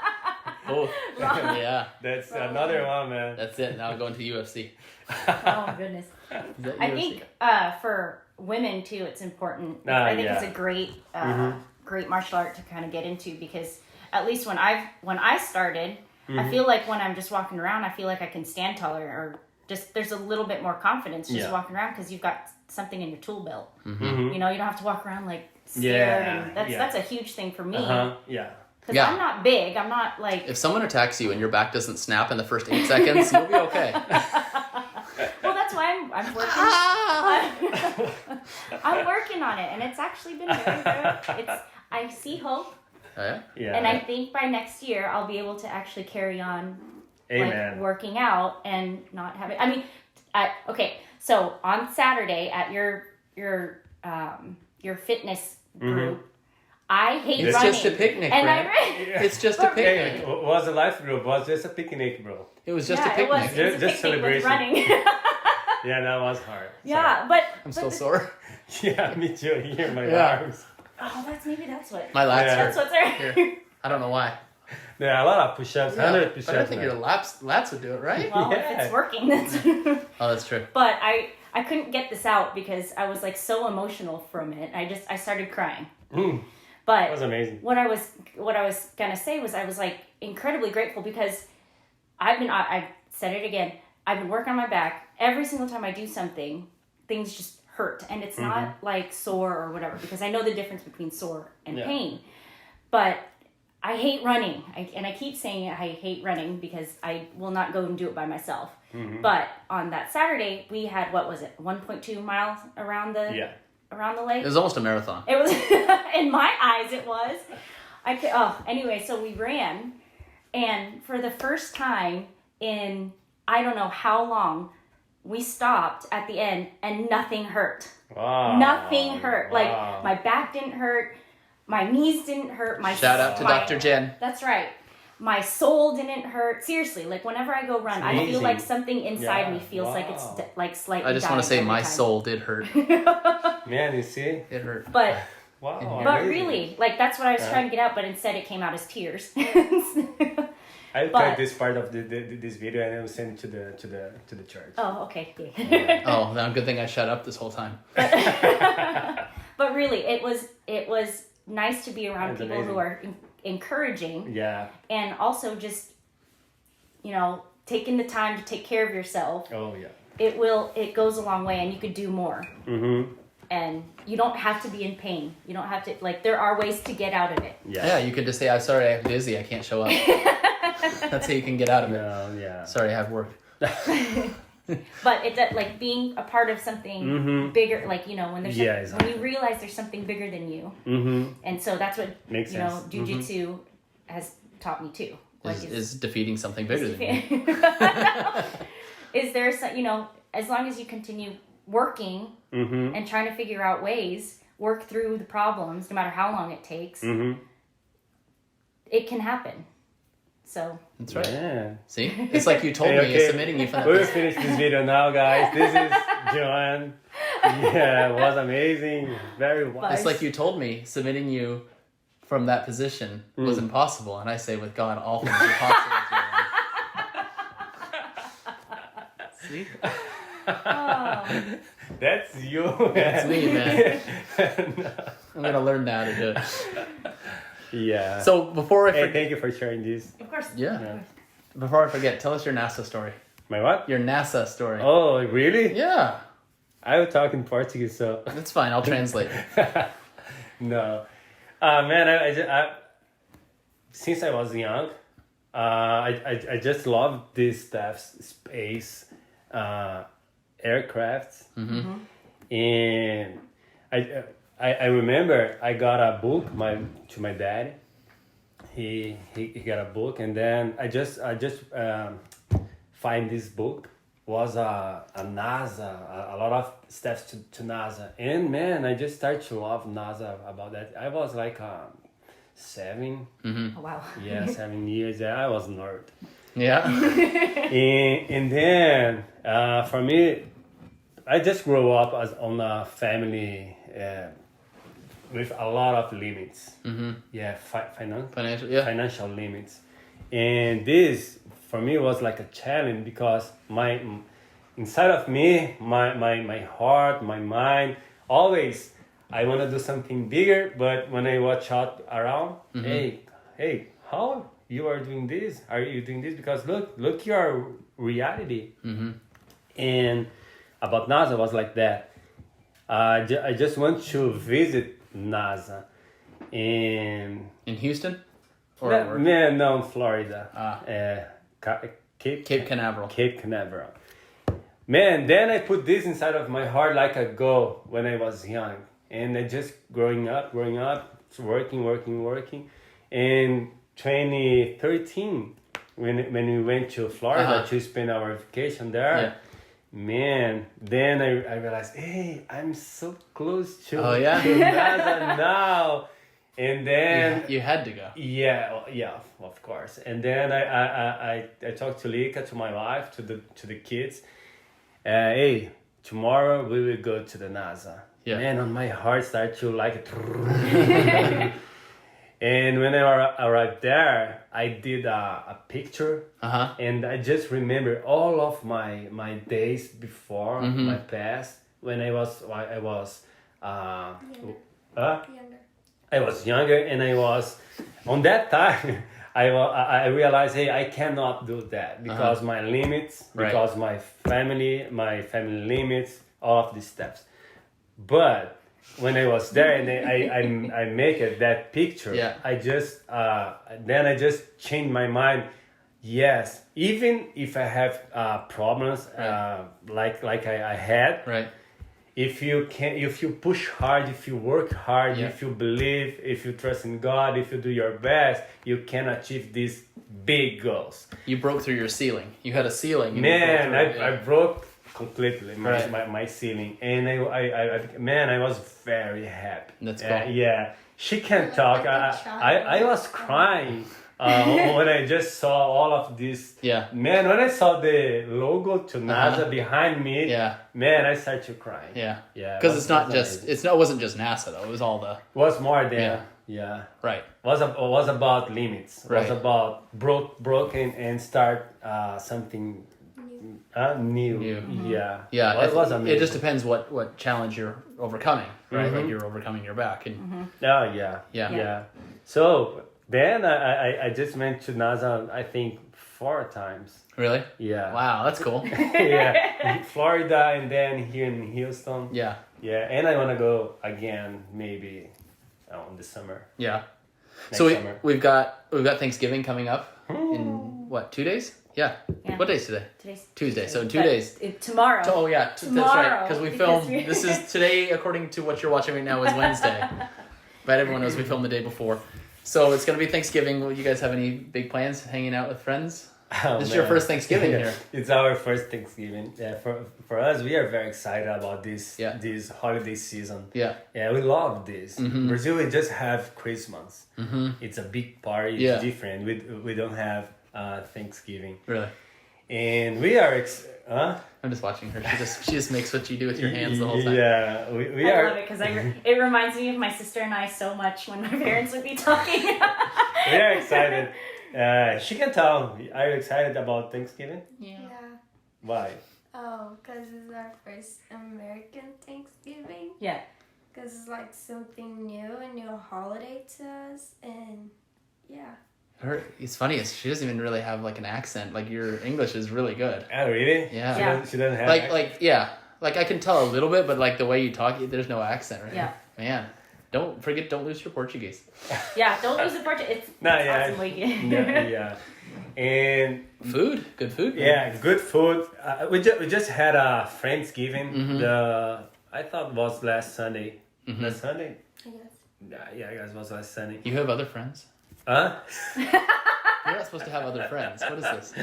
A: Oh, yeah.
C: That's another one, man.
A: That's it. Now I'm going to UFC.
B: Oh goodness.
A: Is that
B: I
A: UFC?
B: think for women too, it's important.
C: Ah,
B: I think
C: yeah.
B: it's a great martial art to kind of get into, because at least when I started, I feel like when I'm just walking around, I feel like I can stand taller, or just there's a little bit more confidence just walking around because you've got something in your tool belt. You know, you don't have to walk around like scared, and that's a huge thing for me.
C: Yeah.
B: Because I'm not big. I'm not like.
A: If someone attacks you and your back doesn't snap in the first 8 seconds, you'll be okay.
B: Well, that's why I'm working. I'm working on it, and it's actually been very good. I see hope,
A: Oh, yeah?
C: Yeah.
B: and I think by next year I'll be able to actually carry on,
C: Amen.
B: like working out and not having. I mean, okay. So on Saturday at your fitness group, I hate
A: It's
B: running.
A: just a picnic,
B: and
A: Brent.
B: I
A: It's just a
B: But
C: Hey,
A: picnic.
C: it was a life group. It was just a picnic, bro.
A: It was just a
B: yeah,
A: picnic.
B: it was a
C: Just
B: picnic with
C: celebration.
B: running.
C: Yeah, that was hard.
B: Yeah, but
A: I'm still sore.
C: Sorry. Yeah, me too. Here, my
A: Yeah.
C: arms.
B: oh, that's what.
A: My lats
C: Yeah.
B: That's
A: hurt.
B: what's there.
A: Here. I don't know why.
C: There are a lot of push-ups, 100 push-ups.
A: But I think
C: man.
A: your lats would do it, right?
B: Well, if
C: Yeah.
B: it's working, that's.
A: Oh, that's true.
B: But I couldn't get this out because I was like so emotional from it. I started crying.
C: That
B: But
C: was amazing.
B: what I was gonna say was I was like incredibly grateful because I said it again. I've been working on my back. Every single time I do something, things just hurt, and it's not like sore or whatever, because I know the difference between sore and
C: Yeah.
B: pain. But I hate running, and I keep saying I hate running because I will not go and do it by myself. But on that Saturday, we had, what was it, 1.2 miles around the lake.
A: It was almost a marathon.
B: It was in my eyes. It was. Anyway, so we ran, and for the first time in I don't know how long, we stopped at the end, and nothing hurt.
C: Wow.
B: Nothing hurt.
C: Wow.
B: Like my back didn't hurt, my knees didn't hurt.
A: Shout out to Dr. Jen.
B: That's right. My soul didn't hurt. Seriously, like whenever I go run, I feel
C: Amazing.
B: like something inside
C: Yeah.
B: me feels like it's
C: Wow.
B: like slightly.
A: I just want to
B: dying
A: say my
B: every time.
A: soul did hurt.
C: Man, you see?
A: It hurt.
B: But
C: Wow.
B: But
C: amazing.
B: really, like that's what I was trying to get out, but instead it came out as tears.
C: I
B: but-
C: cut this part of this video and I will send it to the church.
B: Oh, okay. Yeah.
A: Oh, now good thing I shut up this whole time.
B: But really, it was nice to be around
C: That's
B: people
C: amazing.
B: who are encouraging,
C: Yeah.
B: and also just taking the time to take care of yourself.
C: Oh yeah.
B: It goes a long way, and you could do more.
C: Mm-hmm.
B: And you don't have to be in pain. You don't have to, like, there are ways to get out of it.
A: Yeah, you could just say, I'm sorry, I'm busy, I can't show up. That's how you can get out of it.
C: No, yeah.
A: Sorry, I have work.
B: But it like being a part of something bigger, like when there's
C: exactly.
B: when you realize there's something bigger than you,
C: Mm-hmm.
B: and so that's what
C: Makes sense.
B: Jiu-Jitsu has taught me too. Like
A: Is defeating something bigger than you.
B: is there some, as long as you continue working and trying to figure out ways, work through the problems, no matter how long it takes, it can happen. So
A: That's right.
C: Yeah.
A: See? It's like you told
C: Hey,
A: me,
C: okay.
A: submitting you for that.
C: We'll finish this video now, guys. This is Joan. Yeah, it was amazing. Very wise.
A: It's like you told me, submitting you from that position was impossible. And I say, with God, all things are possible. See?
B: oh,
C: That's you.
A: That's me, man. I'm going to learn now to do it.
C: Yeah.
A: So before I
C: Hey,
A: forget,
C: thank you for sharing this.
B: of course.
A: yeah. Before I forget, tell us your NASA story.
C: My what?
A: Your NASA story.
C: Oh, really?
A: Yeah.
C: I will talk in Portuguese, so.
A: That's fine. I'll translate.
C: No. Man, I since I was young, I just love this stuff, space, aircraft. And I remember I got a book to my dad. He got a book, and then I just find this book was a NASA, a lot of steps to NASA. And man, I just started to love NASA about that. I was like 7,
B: Oh, wow.
C: yeah, 7 years. Yeah, I was a nerd.
A: Yeah.
C: And then for me, I just grew up as on a family with a lot of limits. Yeah,
A: Financial. Yeah.
C: financial limits, and this for me was like a challenge because inside of me, my heart, my mind, always I want to do something bigger. But when I watch out around, hey, how you are doing this? Are you doing this? Because look your reality. And about NASA was like that. I just want to visit NASA in
A: Houston?
C: no, in Florida.
A: Cape Canaveral.
C: Cape Canaveral. Man, then I put this inside of my heart like a goal when I was young. And I just growing up, working. And 2013, when we went to Florida to spend our vacation there, man, then I realized, hey, I'm so close to NASA now. And then
A: you had to go.
C: yeah, of course. And then I talked to Lika, to my wife, to the kids. Hey, tomorrow we will go to the NASA.
A: Yeah.
C: Man, on my heart started to like. And when I arrived there, I did a picture, and I just remember all of my days before my past when I was younger, and I was on that time. I realized, hey, I cannot do that because my limits, because my family limits, all of these steps. But when I was there and I make it that picture, I just then I just changed my mind. Yes, even if I have problems like I had, if you push hard, if you work hard, if you believe, if you trust in God, if you do your best, you can achieve these big goals.
A: You broke through your ceiling. You had a ceiling.
C: Man, I broke completely my ceiling, and I was very happy.
A: That's cool.
C: Yeah, she can't talk. I was crying when I just saw all of this.
A: Yeah.
C: Man, when I saw the logo to NASA behind me, man, I started to cry.
A: Yeah.
C: Yeah.
A: Because it wasn't just NASA though. It was all the.
C: Was more than. Yeah.
A: Right.
C: Was about limits.
A: Right.
C: Was about broken and start something. New. Yeah.
A: Yeah.
C: It was amazing.
A: It just depends what challenge you're overcoming, right? Like you're overcoming your back and.
C: Yeah. So then I just went to NASA, I think 4 times.
A: Really?
C: Yeah.
A: Wow, that's cool.
C: Yeah. Florida and then here in Houston.
A: Yeah.
C: Yeah, and I want to go again maybe in the summer.
A: Yeah.
C: Next
A: So
C: summer.
A: we've got Thanksgiving coming up in 2 days? Yeah. What day is today?
B: Today's
A: Tuesday. So in 2 days.
B: Tomorrow.
A: Oh yeah, that's right. Because we filmed. This is today, according to what you're watching right now, is Wednesday. But everyone knows we filmed the day before. So it's gonna be Thanksgiving. Will you guys have any big plans? Hanging out with friends? This is your first Thanksgiving here.
C: It's our first Thanksgiving. Yeah, for us, we are very excited about this holiday season.
A: Yeah.
C: Yeah, we love this. Brazil, we just have Christmas. It's a big party. It's different. We don't have Thanksgiving.
A: Really?
C: And we are.
A: I'm just watching her. She just makes what you do with your hands the whole time.
C: Yeah, we
B: I
C: are.
B: love it because it reminds me of my sister and I so much when my parents would be talking.
C: We are excited. She can tell. Are you excited about Thanksgiving?
B: Yeah.
C: Why?
E: Oh, because it's our first American Thanksgiving.
B: Yeah.
E: Because it's like something new, a new holiday to us, and yeah.
A: It's funny. She doesn't even really have like an accent. Like your English is really good.
C: Oh, really?
A: Yeah.
C: She doesn't have
A: like I can tell a little bit, but like the way you talk, there's no accent, right?
B: Yeah.
A: Man, don't lose your Portuguese.
B: Yeah, don't lose the Portuguese. It's awesome.
C: Yeah. And
A: good food. Man.
C: Yeah, good food. We just had a Friendsgiving. I thought it was last Sunday. Last Sunday?
E: Yes.
C: Yeah, I guess it was last Sunday.
A: You have other friends?
C: Huh?
A: You're not supposed to have other friends. What is this?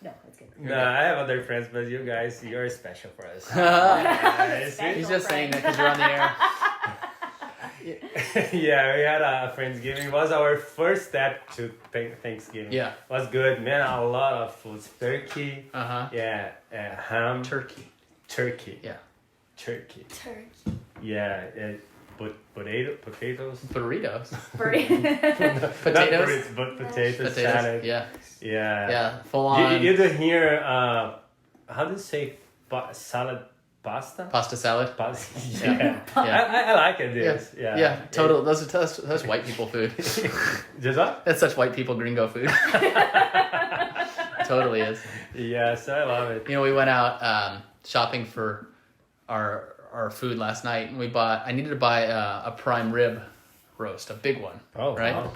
B: No, it's good.
C: No, I have other friends, but you guys, you're special for us.
A: He's just saying that because you're on the air.
C: Yeah, we had a Friendsgiving. It was our first step to Thanksgiving.
A: Yeah.
C: It was good, man. A lot of foods. Turkey.
A: Uh-huh.
C: Yeah. Ham.
A: Turkey.
C: Yeah. Turkey.
E: Turkey.
C: Yeah. Potatoes.
A: Burritos.
C: Not
A: Potatoes.
C: burritos, but potatoes.
A: Potatoes.
C: Salad.
A: Yeah.
C: Yeah.
A: Yeah. Full on.
C: You do hear, how do you say salad pasta?
A: Pasta salad.
C: Pasta.
A: Yeah.
C: Yeah.
A: Yeah.
C: I like it. This.
A: Yeah.
C: Yeah.
A: Total. That's white people food.
C: Just what?
A: That's such white people gringo food. Totally is.
C: Yes, I love it.
A: You know, we went out shopping for our food last night, and I needed to buy a prime rib roast, a big one.
C: Oh,
A: right.
C: wow.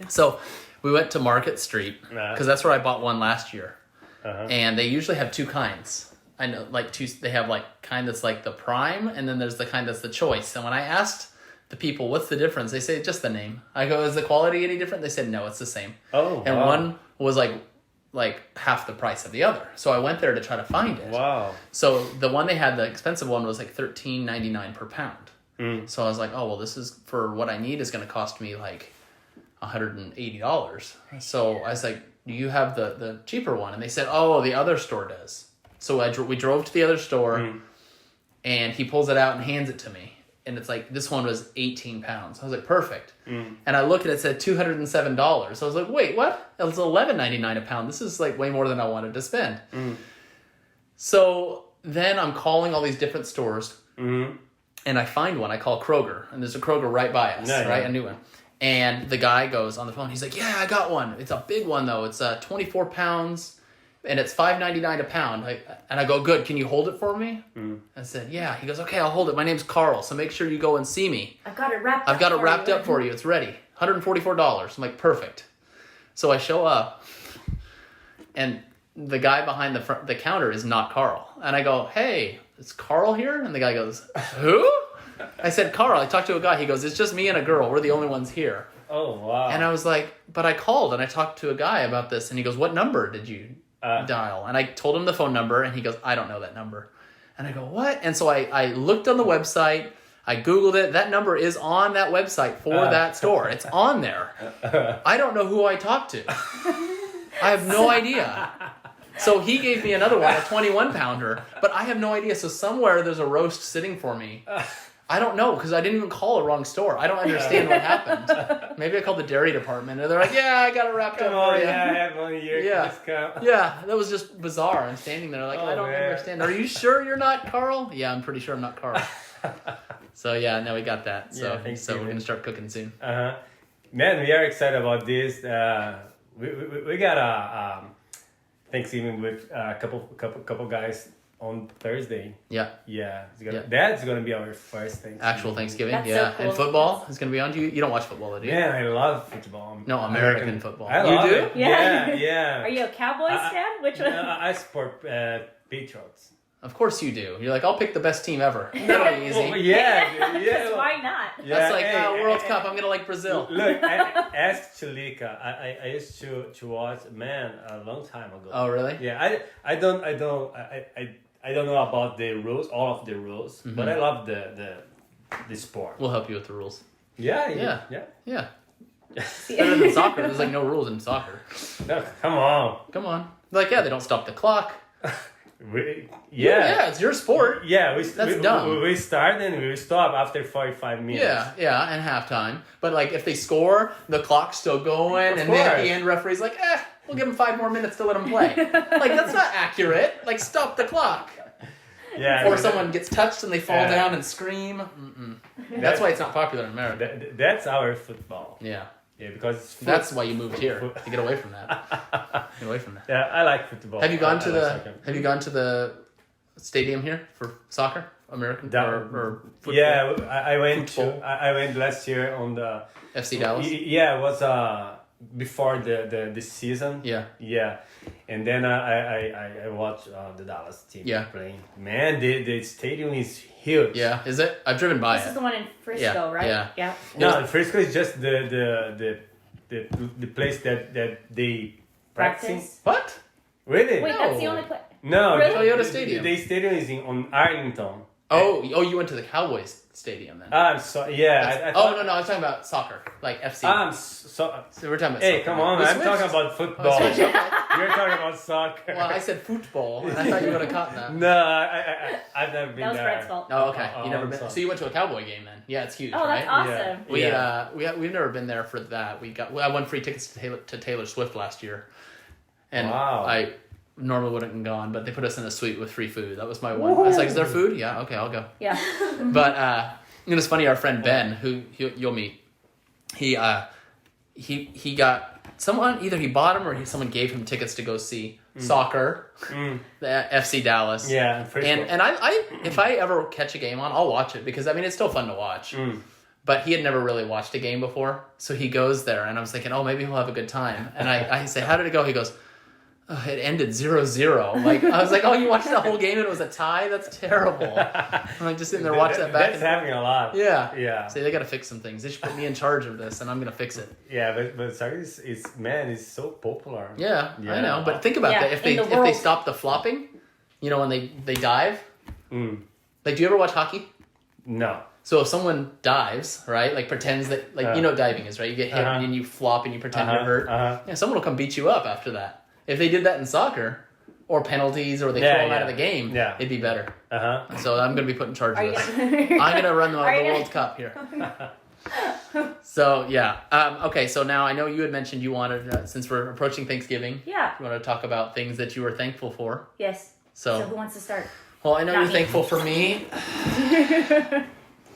A: So we went to Market Street because that's where I bought one last year, and they usually have two kinds. I know, they have like kind that's like the prime, and then there's the kind that's the choice. And when I asked the people, what's the difference? They say just the name. I go, is the quality any different? They said no, it's the same.
C: Oh,
A: and
C: wow.
A: one was like half the price of the other. So I went there to try to find it.
C: Wow.
A: So the one they had, the expensive one, was like $13.99 per pound. So I was like, oh well, this is for what I need is going to cost me like $180. So I was like, do you have the cheaper one? And they said, oh, the other store does. So we drove to the other store, and he pulls it out and hands it to me. And it's like, this one was 18 pounds. I was like, perfect. And I looked at it, it said $207. I was like, wait, what? It was $11.99 a pound. This is like way more than I wanted to spend. So then I'm calling all these different stores, and I find one. I call Kroger, and there's a Kroger right by us, right? A new one. And the guy goes on the phone. He's like, yeah, I got one. It's a big one, though. It's 24 pounds. And it's $5.99 a pound. And I go, good, can you hold it for me? I said, yeah. He goes, okay, I'll hold it. My name's Carl, so make sure you go and see me.
B: I've got it wrapped
A: up for you. It's ready. $144. I'm like, perfect. So I show up, and the guy behind the counter is not Carl. And I go, hey, is Carl here? And the guy goes, who? I said, Carl. I talked to a guy. He goes, it's just me and a girl. We're the only ones here.
C: Oh, wow.
A: And I was like, but I called and I talked to a guy about this. And he goes, what number did you dial? And I told him the phone number, and he goes, I don't know that number. And I go, what? And so I looked on the website, I Googled it. That number is on that website for that store. It's on there. I don't know who I talked to. I have no idea. So he gave me another one, a 21 pounder, but I have no idea. So somewhere there's a roast sitting for me. I don't know, because I didn't even call a wrong store. I don't understand what happened. Maybe I called the dairy department, and they're like, yeah, I got it wrapped up for you.
C: Yeah, I have 1 year discount.
A: Yeah, that was just bizarre. I'm standing there like, I don't understand. Are you sure you're not Carl? Yeah, I'm pretty sure I'm not Carl. So yeah, now we got that. So we're going to start cooking soon.
C: Man, we are excited about this. We got a Thanksgiving with a couple guys on Thursday.
A: Yeah.
C: That's gonna be our first Thanksgiving.
A: Actual Thanksgiving.
B: That's
A: yeah.
B: so cool.
A: And football is gonna be on. You don't watch football, do you?
C: Man, I love football.
A: No, American football.
C: I love
A: you do?
C: it.
B: Yeah.
C: Yeah.
B: Are you a Cowboys fan? Which one?
C: I support Patriots.
A: Of course you do. You're like, I'll pick the best team ever. That'll be easy.
C: Well, yeah.
B: Because why not?
C: Yeah,
A: That's like
C: hey,
A: World
C: hey,
A: Cup. I'm gonna like Brazil.
C: Look, ask Chalika. I used to watch a long time ago.
A: Oh really?
C: Yeah, I don't know about the rules, all of the rules, but I love the sport.
A: We'll help you with the rules.
C: Yeah.
A: Better than soccer. There's like no rules in soccer.
C: No, come on.
A: Come on. Like they don't stop the clock.
C: Yeah,
A: it's your sport.
C: Yeah,
A: That's dumb.
C: We start and we stop after 45 minutes.
A: Yeah, and halftime. But like if they score, the clock's still going, and then at the end, referee's like, we'll give them 5 more minutes to let them play. Like that's not accurate. Like stop the clock.
C: Yeah.
A: Or someone gets touched and they fall down and scream. That's why it's not popular in America.
C: That's our football.
A: Yeah.
C: Yeah, because
A: That's why you moved here to get away from that. Get away from that.
C: Yeah, I like football.
A: Have you gone to
C: soccer.
A: Have you gone to the stadium here for soccer, American or football?
C: Yeah, I went
A: Football.
C: I went last year on the
A: FC Dallas.
C: Yeah, it was before the season. Yeah, and then I watched the Dallas team playing. Man, the stadium is huge.
A: Yeah, is it? I've driven by
B: This
A: it.
B: is the one in Frisco, right?
A: Yeah.
C: No, Frisco is just the the place that they practicing.
B: Practice.
A: What?
C: Really?
B: Wait, that's the
A: No.
B: only place.
C: No,
B: Really?
A: Toyota Stadium.
C: The stadium is on Arlington.
A: Oh, you went to the Cowboys stadium then?
C: I'm sorry. Yeah, I
A: oh
C: thought,
A: no, I was talking about soccer, like FC.
C: I'm so.
A: So we're talking about.
C: Hey,
A: soccer.
C: come on!
A: We
C: I'm
A: switched.
C: talking about football.
A: Oh, switched, okay.
C: You're talking about soccer.
A: Well, I said football, and I thought you would have caught that.
C: No, I've never been
B: That was
C: there.
B: Brett's fault.
A: Oh, okay.
C: Oh,
A: You never
C: I'm
A: been.
C: sorry.
A: So you went to a Cowboy game then? Yeah, it's huge,
B: Oh, that's
A: right?
B: awesome.
A: We've never been there for that. I won free tickets to Taylor Swift last year, and
C: Wow.
A: I normally wouldn't have gone, but they put us in a suite with free food. That was my one. I was like, "Is there food?" Yeah, okay, I'll go.
B: Yeah.
A: But it was funny. Our friend Ben, who you'll meet, he got someone, either he bought him or someone gave him tickets to go see soccer, the FC Dallas.
C: Yeah,
A: And I if I ever catch a game on, I'll watch it because I mean it's still fun to watch. But he had never really watched a game before, so he goes there, and I was thinking, oh, maybe he'll have a good time. And I say, how did it go? He goes, oh, it ended 0-0. Like I was like, oh, you watched the whole game and it was a tie? That's terrible. I'm like just sitting there watching that back.
C: That's happening a lot.
A: Yeah.
C: Yeah.
A: So they got to fix some things. They should put me in charge of this, and I'm gonna fix it.
C: Yeah, but soccer is so popular.
A: Yeah,
C: Yeah.
A: I know. But think about
B: Yeah,
A: that. If
B: in
A: they
B: the world.
A: stop the flopping, when they dive.
C: Mm.
A: Like, do you ever watch hockey?
C: No.
A: So if someone dives, right, like pretends that, like, you know what diving is, right? You get hit and you flop and you pretend you're hurt. Yeah, someone will come beat you up after that. If they did that in soccer, or penalties, or they throw them out of the game, it'd be better. So I'm going to be put in charge of this. I'm going to run the World Cup here. So, yeah. Okay, so now I know you had mentioned you wanted, since we're approaching Thanksgiving,
B: Yeah.
A: you want to talk about things that you were thankful for.
B: Yes.
A: So
B: who wants to start?
A: Well, I know
B: Not
A: you're
B: me.
A: thankful for me.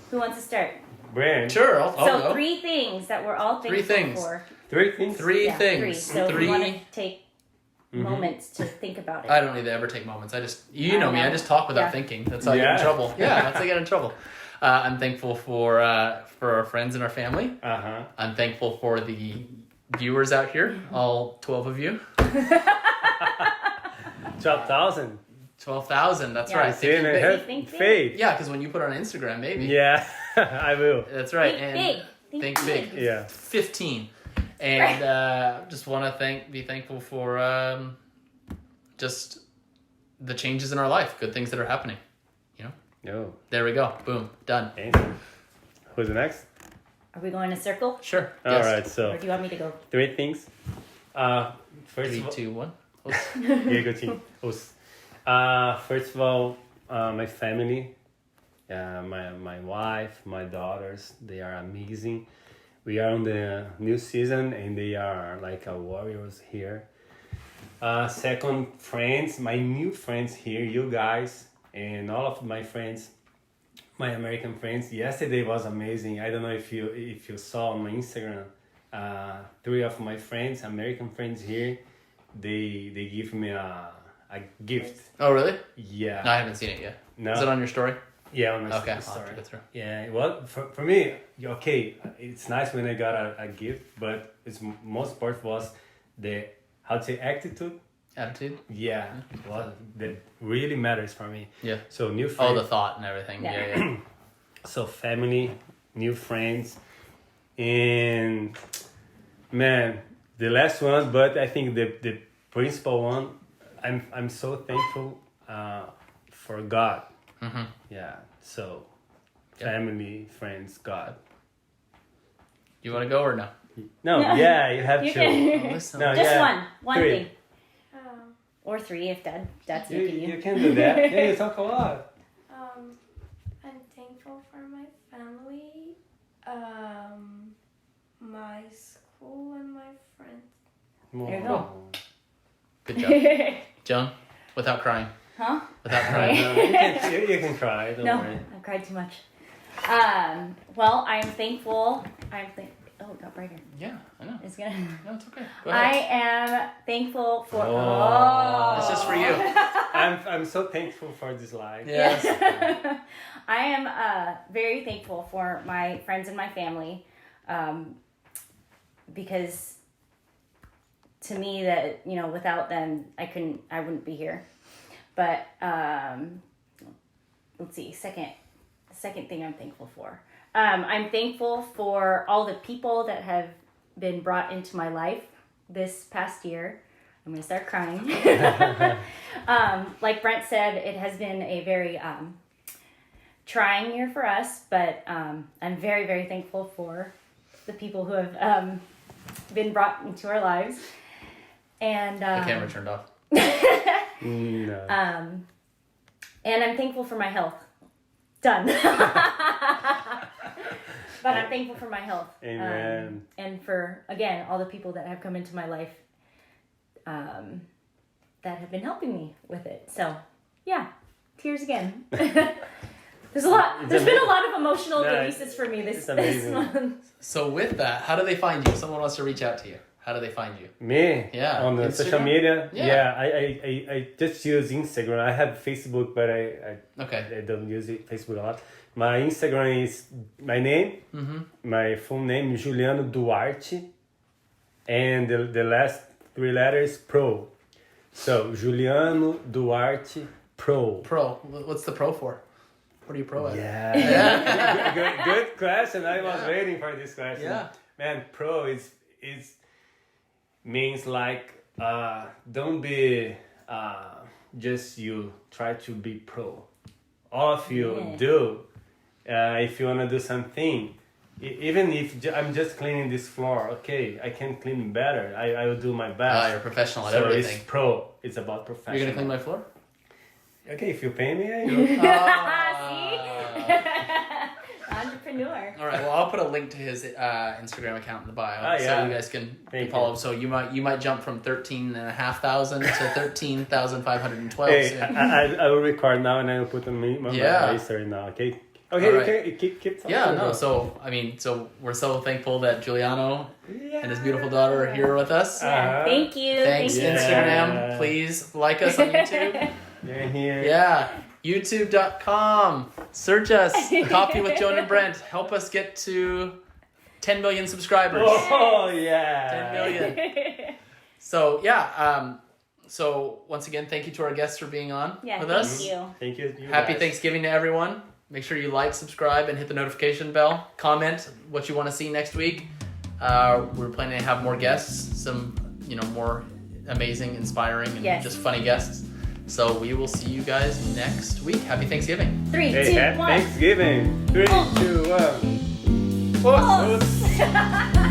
B: Who wants to start?
C: Brand.
A: Sure, I'll
B: So
A: go.
B: 3 things that we're all
A: Three
B: thankful
A: things.
B: for.
C: 3 things.
A: Three
B: Yeah,
A: things.
B: 3. So
A: Three.
B: we want to take moments to think about it.
A: I don't need to ever take moments. I just, you
B: I
A: know me, I
B: know.
A: just talk without
B: Yeah.
A: thinking. That's how I get in
C: Yeah.
A: trouble. Yeah, that's how I get in trouble. I'm thankful for our friends and our family. I'm thankful for the viewers out here, all 12 of you.
C: 12,000.
A: 12,000, that's
B: Yeah.
A: right.
C: See, and I
A: Thank you.
C: have
B: Think big.
C: faith.
A: Yeah, because when you put it on Instagram, maybe.
C: Yeah, I will.
A: That's right.
B: Think
A: and
B: big.
A: Think big.
C: Yeah.
A: 15. And just want to be thankful for just the changes in our life, good things that are happening.
C: No.
A: There we go. Boom. Done.
C: Okay. Who's the next?
B: Are we going in a circle?
A: Sure.
C: All
A: Yes.
C: right.
B: Or
C: So
B: do you want me to go?
C: 3 things. First
A: 3,
C: of all,
A: 2, 1.
C: yeah, go team. First of all, my family, my wife, my daughters, they are amazing. We are on the new season and they are like warriors here. Second, friends, my new friends here, you guys, and all of my friends, my American friends. Yesterday was amazing. I don't know if you saw on my Instagram. 3 of my friends, American friends here, they give me a gift.
A: Oh, really?
C: Yeah.
A: No, I haven't seen it yet.
C: No.
A: Is it on your story?
C: Yeah, on my
A: Okay, I'll have
C: story.
A: to go through.
C: Yeah, well, for me, okay, it's nice when I got a gift, but it's most part was the how to say attitude.
A: Attitude?
C: Yeah, well, that really matters for me.
A: Yeah.
C: So new
A: Oh,
C: friends.
A: the thought and everything.
B: Yeah.
A: Yeah.
C: So family, new friends, and man, the last one, but I think the principal one, I'm so thankful for God.
A: Mm-hmm.
C: Yeah. So
A: Yeah.
C: family, friends, God.
A: You want to go or no?
C: No,
B: No.
C: yeah, you have
B: You
C: to.
B: can.
A: Listen.
C: No,
B: Just
C: yeah.
B: one
C: 3.
B: thing. Or 3 if Dad's making you.
C: You can do that. Yeah, you talk a lot.
E: I'm thankful for my family, my school, and my friends.
B: There you go.
A: Good job. Joan, without crying.
B: Huh?
A: Without crying.
C: You can cry. Don't
B: No,
C: worry.
B: I've cried too much. Well, I'm thankful. Oh, it got brighter.
A: Yeah, I know.
B: It's gonna.
A: No, it's okay. Go
B: I
A: ahead.
B: am thankful for.
C: Oh.
A: It's just for you.
C: I'm so thankful for this life.
A: Yes.
B: I am very thankful for my friends and my family, because to me that without them I wouldn't be here. But let's see. Second thing I'm thankful for. I'm thankful for all the people that have been brought into my life this past year. I'm going to start crying. Like Brent said, it has been a very trying year for us, but I'm very, very thankful for the people who have been brought into our lives. And
A: The camera turned off.
C: No.
B: And I'm thankful for my health. Done. But I'm thankful for my health.
C: Amen.
B: And for, again, all the people that have come into my life that have been helping me with it. So, yeah, tears again. There's been a lot of emotional releases for me this month.
A: So with that, how do they find you? If someone wants to reach out to you, how do they find you?
C: Me?
A: Yeah.
C: On the
A: Instagram?
C: social media?
A: Yeah.
C: I just use Instagram. I have Facebook, but I don't use it, Facebook a lot. My Instagram is my name, my full name is Juliano Duarte, and the last 3 letters, Pro. So, Juliano Duarte Pro.
A: Pro. What's the pro for? What are you pro at?
C: Yeah. good question. I was waiting for this question.
A: Yeah.
C: Man, pro is means like don't be just you. Try to be pro. All of you do. If you wanna do something, even if I'm just cleaning this floor, okay, I can clean better. I will do my best.
A: You're professional at
C: so
A: everything.
C: it's pro. It's about professional.
A: You're gonna clean my floor?
C: Okay, if you pay me, I will.
B: See? Entrepreneur.
A: All right. Well, I'll put a link to his Instagram account in the bio, so you guys can follow. So you might jump from 13,500 to 13,512.
C: Hey,
A: soon.
C: I will record now and I will put on my story now. Okay. Okay.
A: All right.
C: Okay. Keep talking.
A: Yeah. No. So so we're so thankful that Juliano and his beautiful daughter are here with us.
B: Yeah, thank you.
A: Thanks,
B: Thank you.
A: Instagram. Please like us on YouTube.
C: They're here.
A: Yeah. YouTube.com. Search us. Coffee with Joan and Brent. Help us get to 10 million subscribers.
C: Oh yeah.
A: 10 million. So so once again, thank you to our guests for being on with us.
B: Thank
C: you.
A: Happy
C: guys.
A: Thanksgiving to everyone. Make sure you like, subscribe, and hit the notification bell. Comment what you want to see next week. We're planning to have more guests, some more amazing, inspiring, and just funny guests. So we will see you guys next week. Happy Thanksgiving.
B: 3, 2, 1.
C: Thanksgiving. 3, 2, 1.
B: Oh.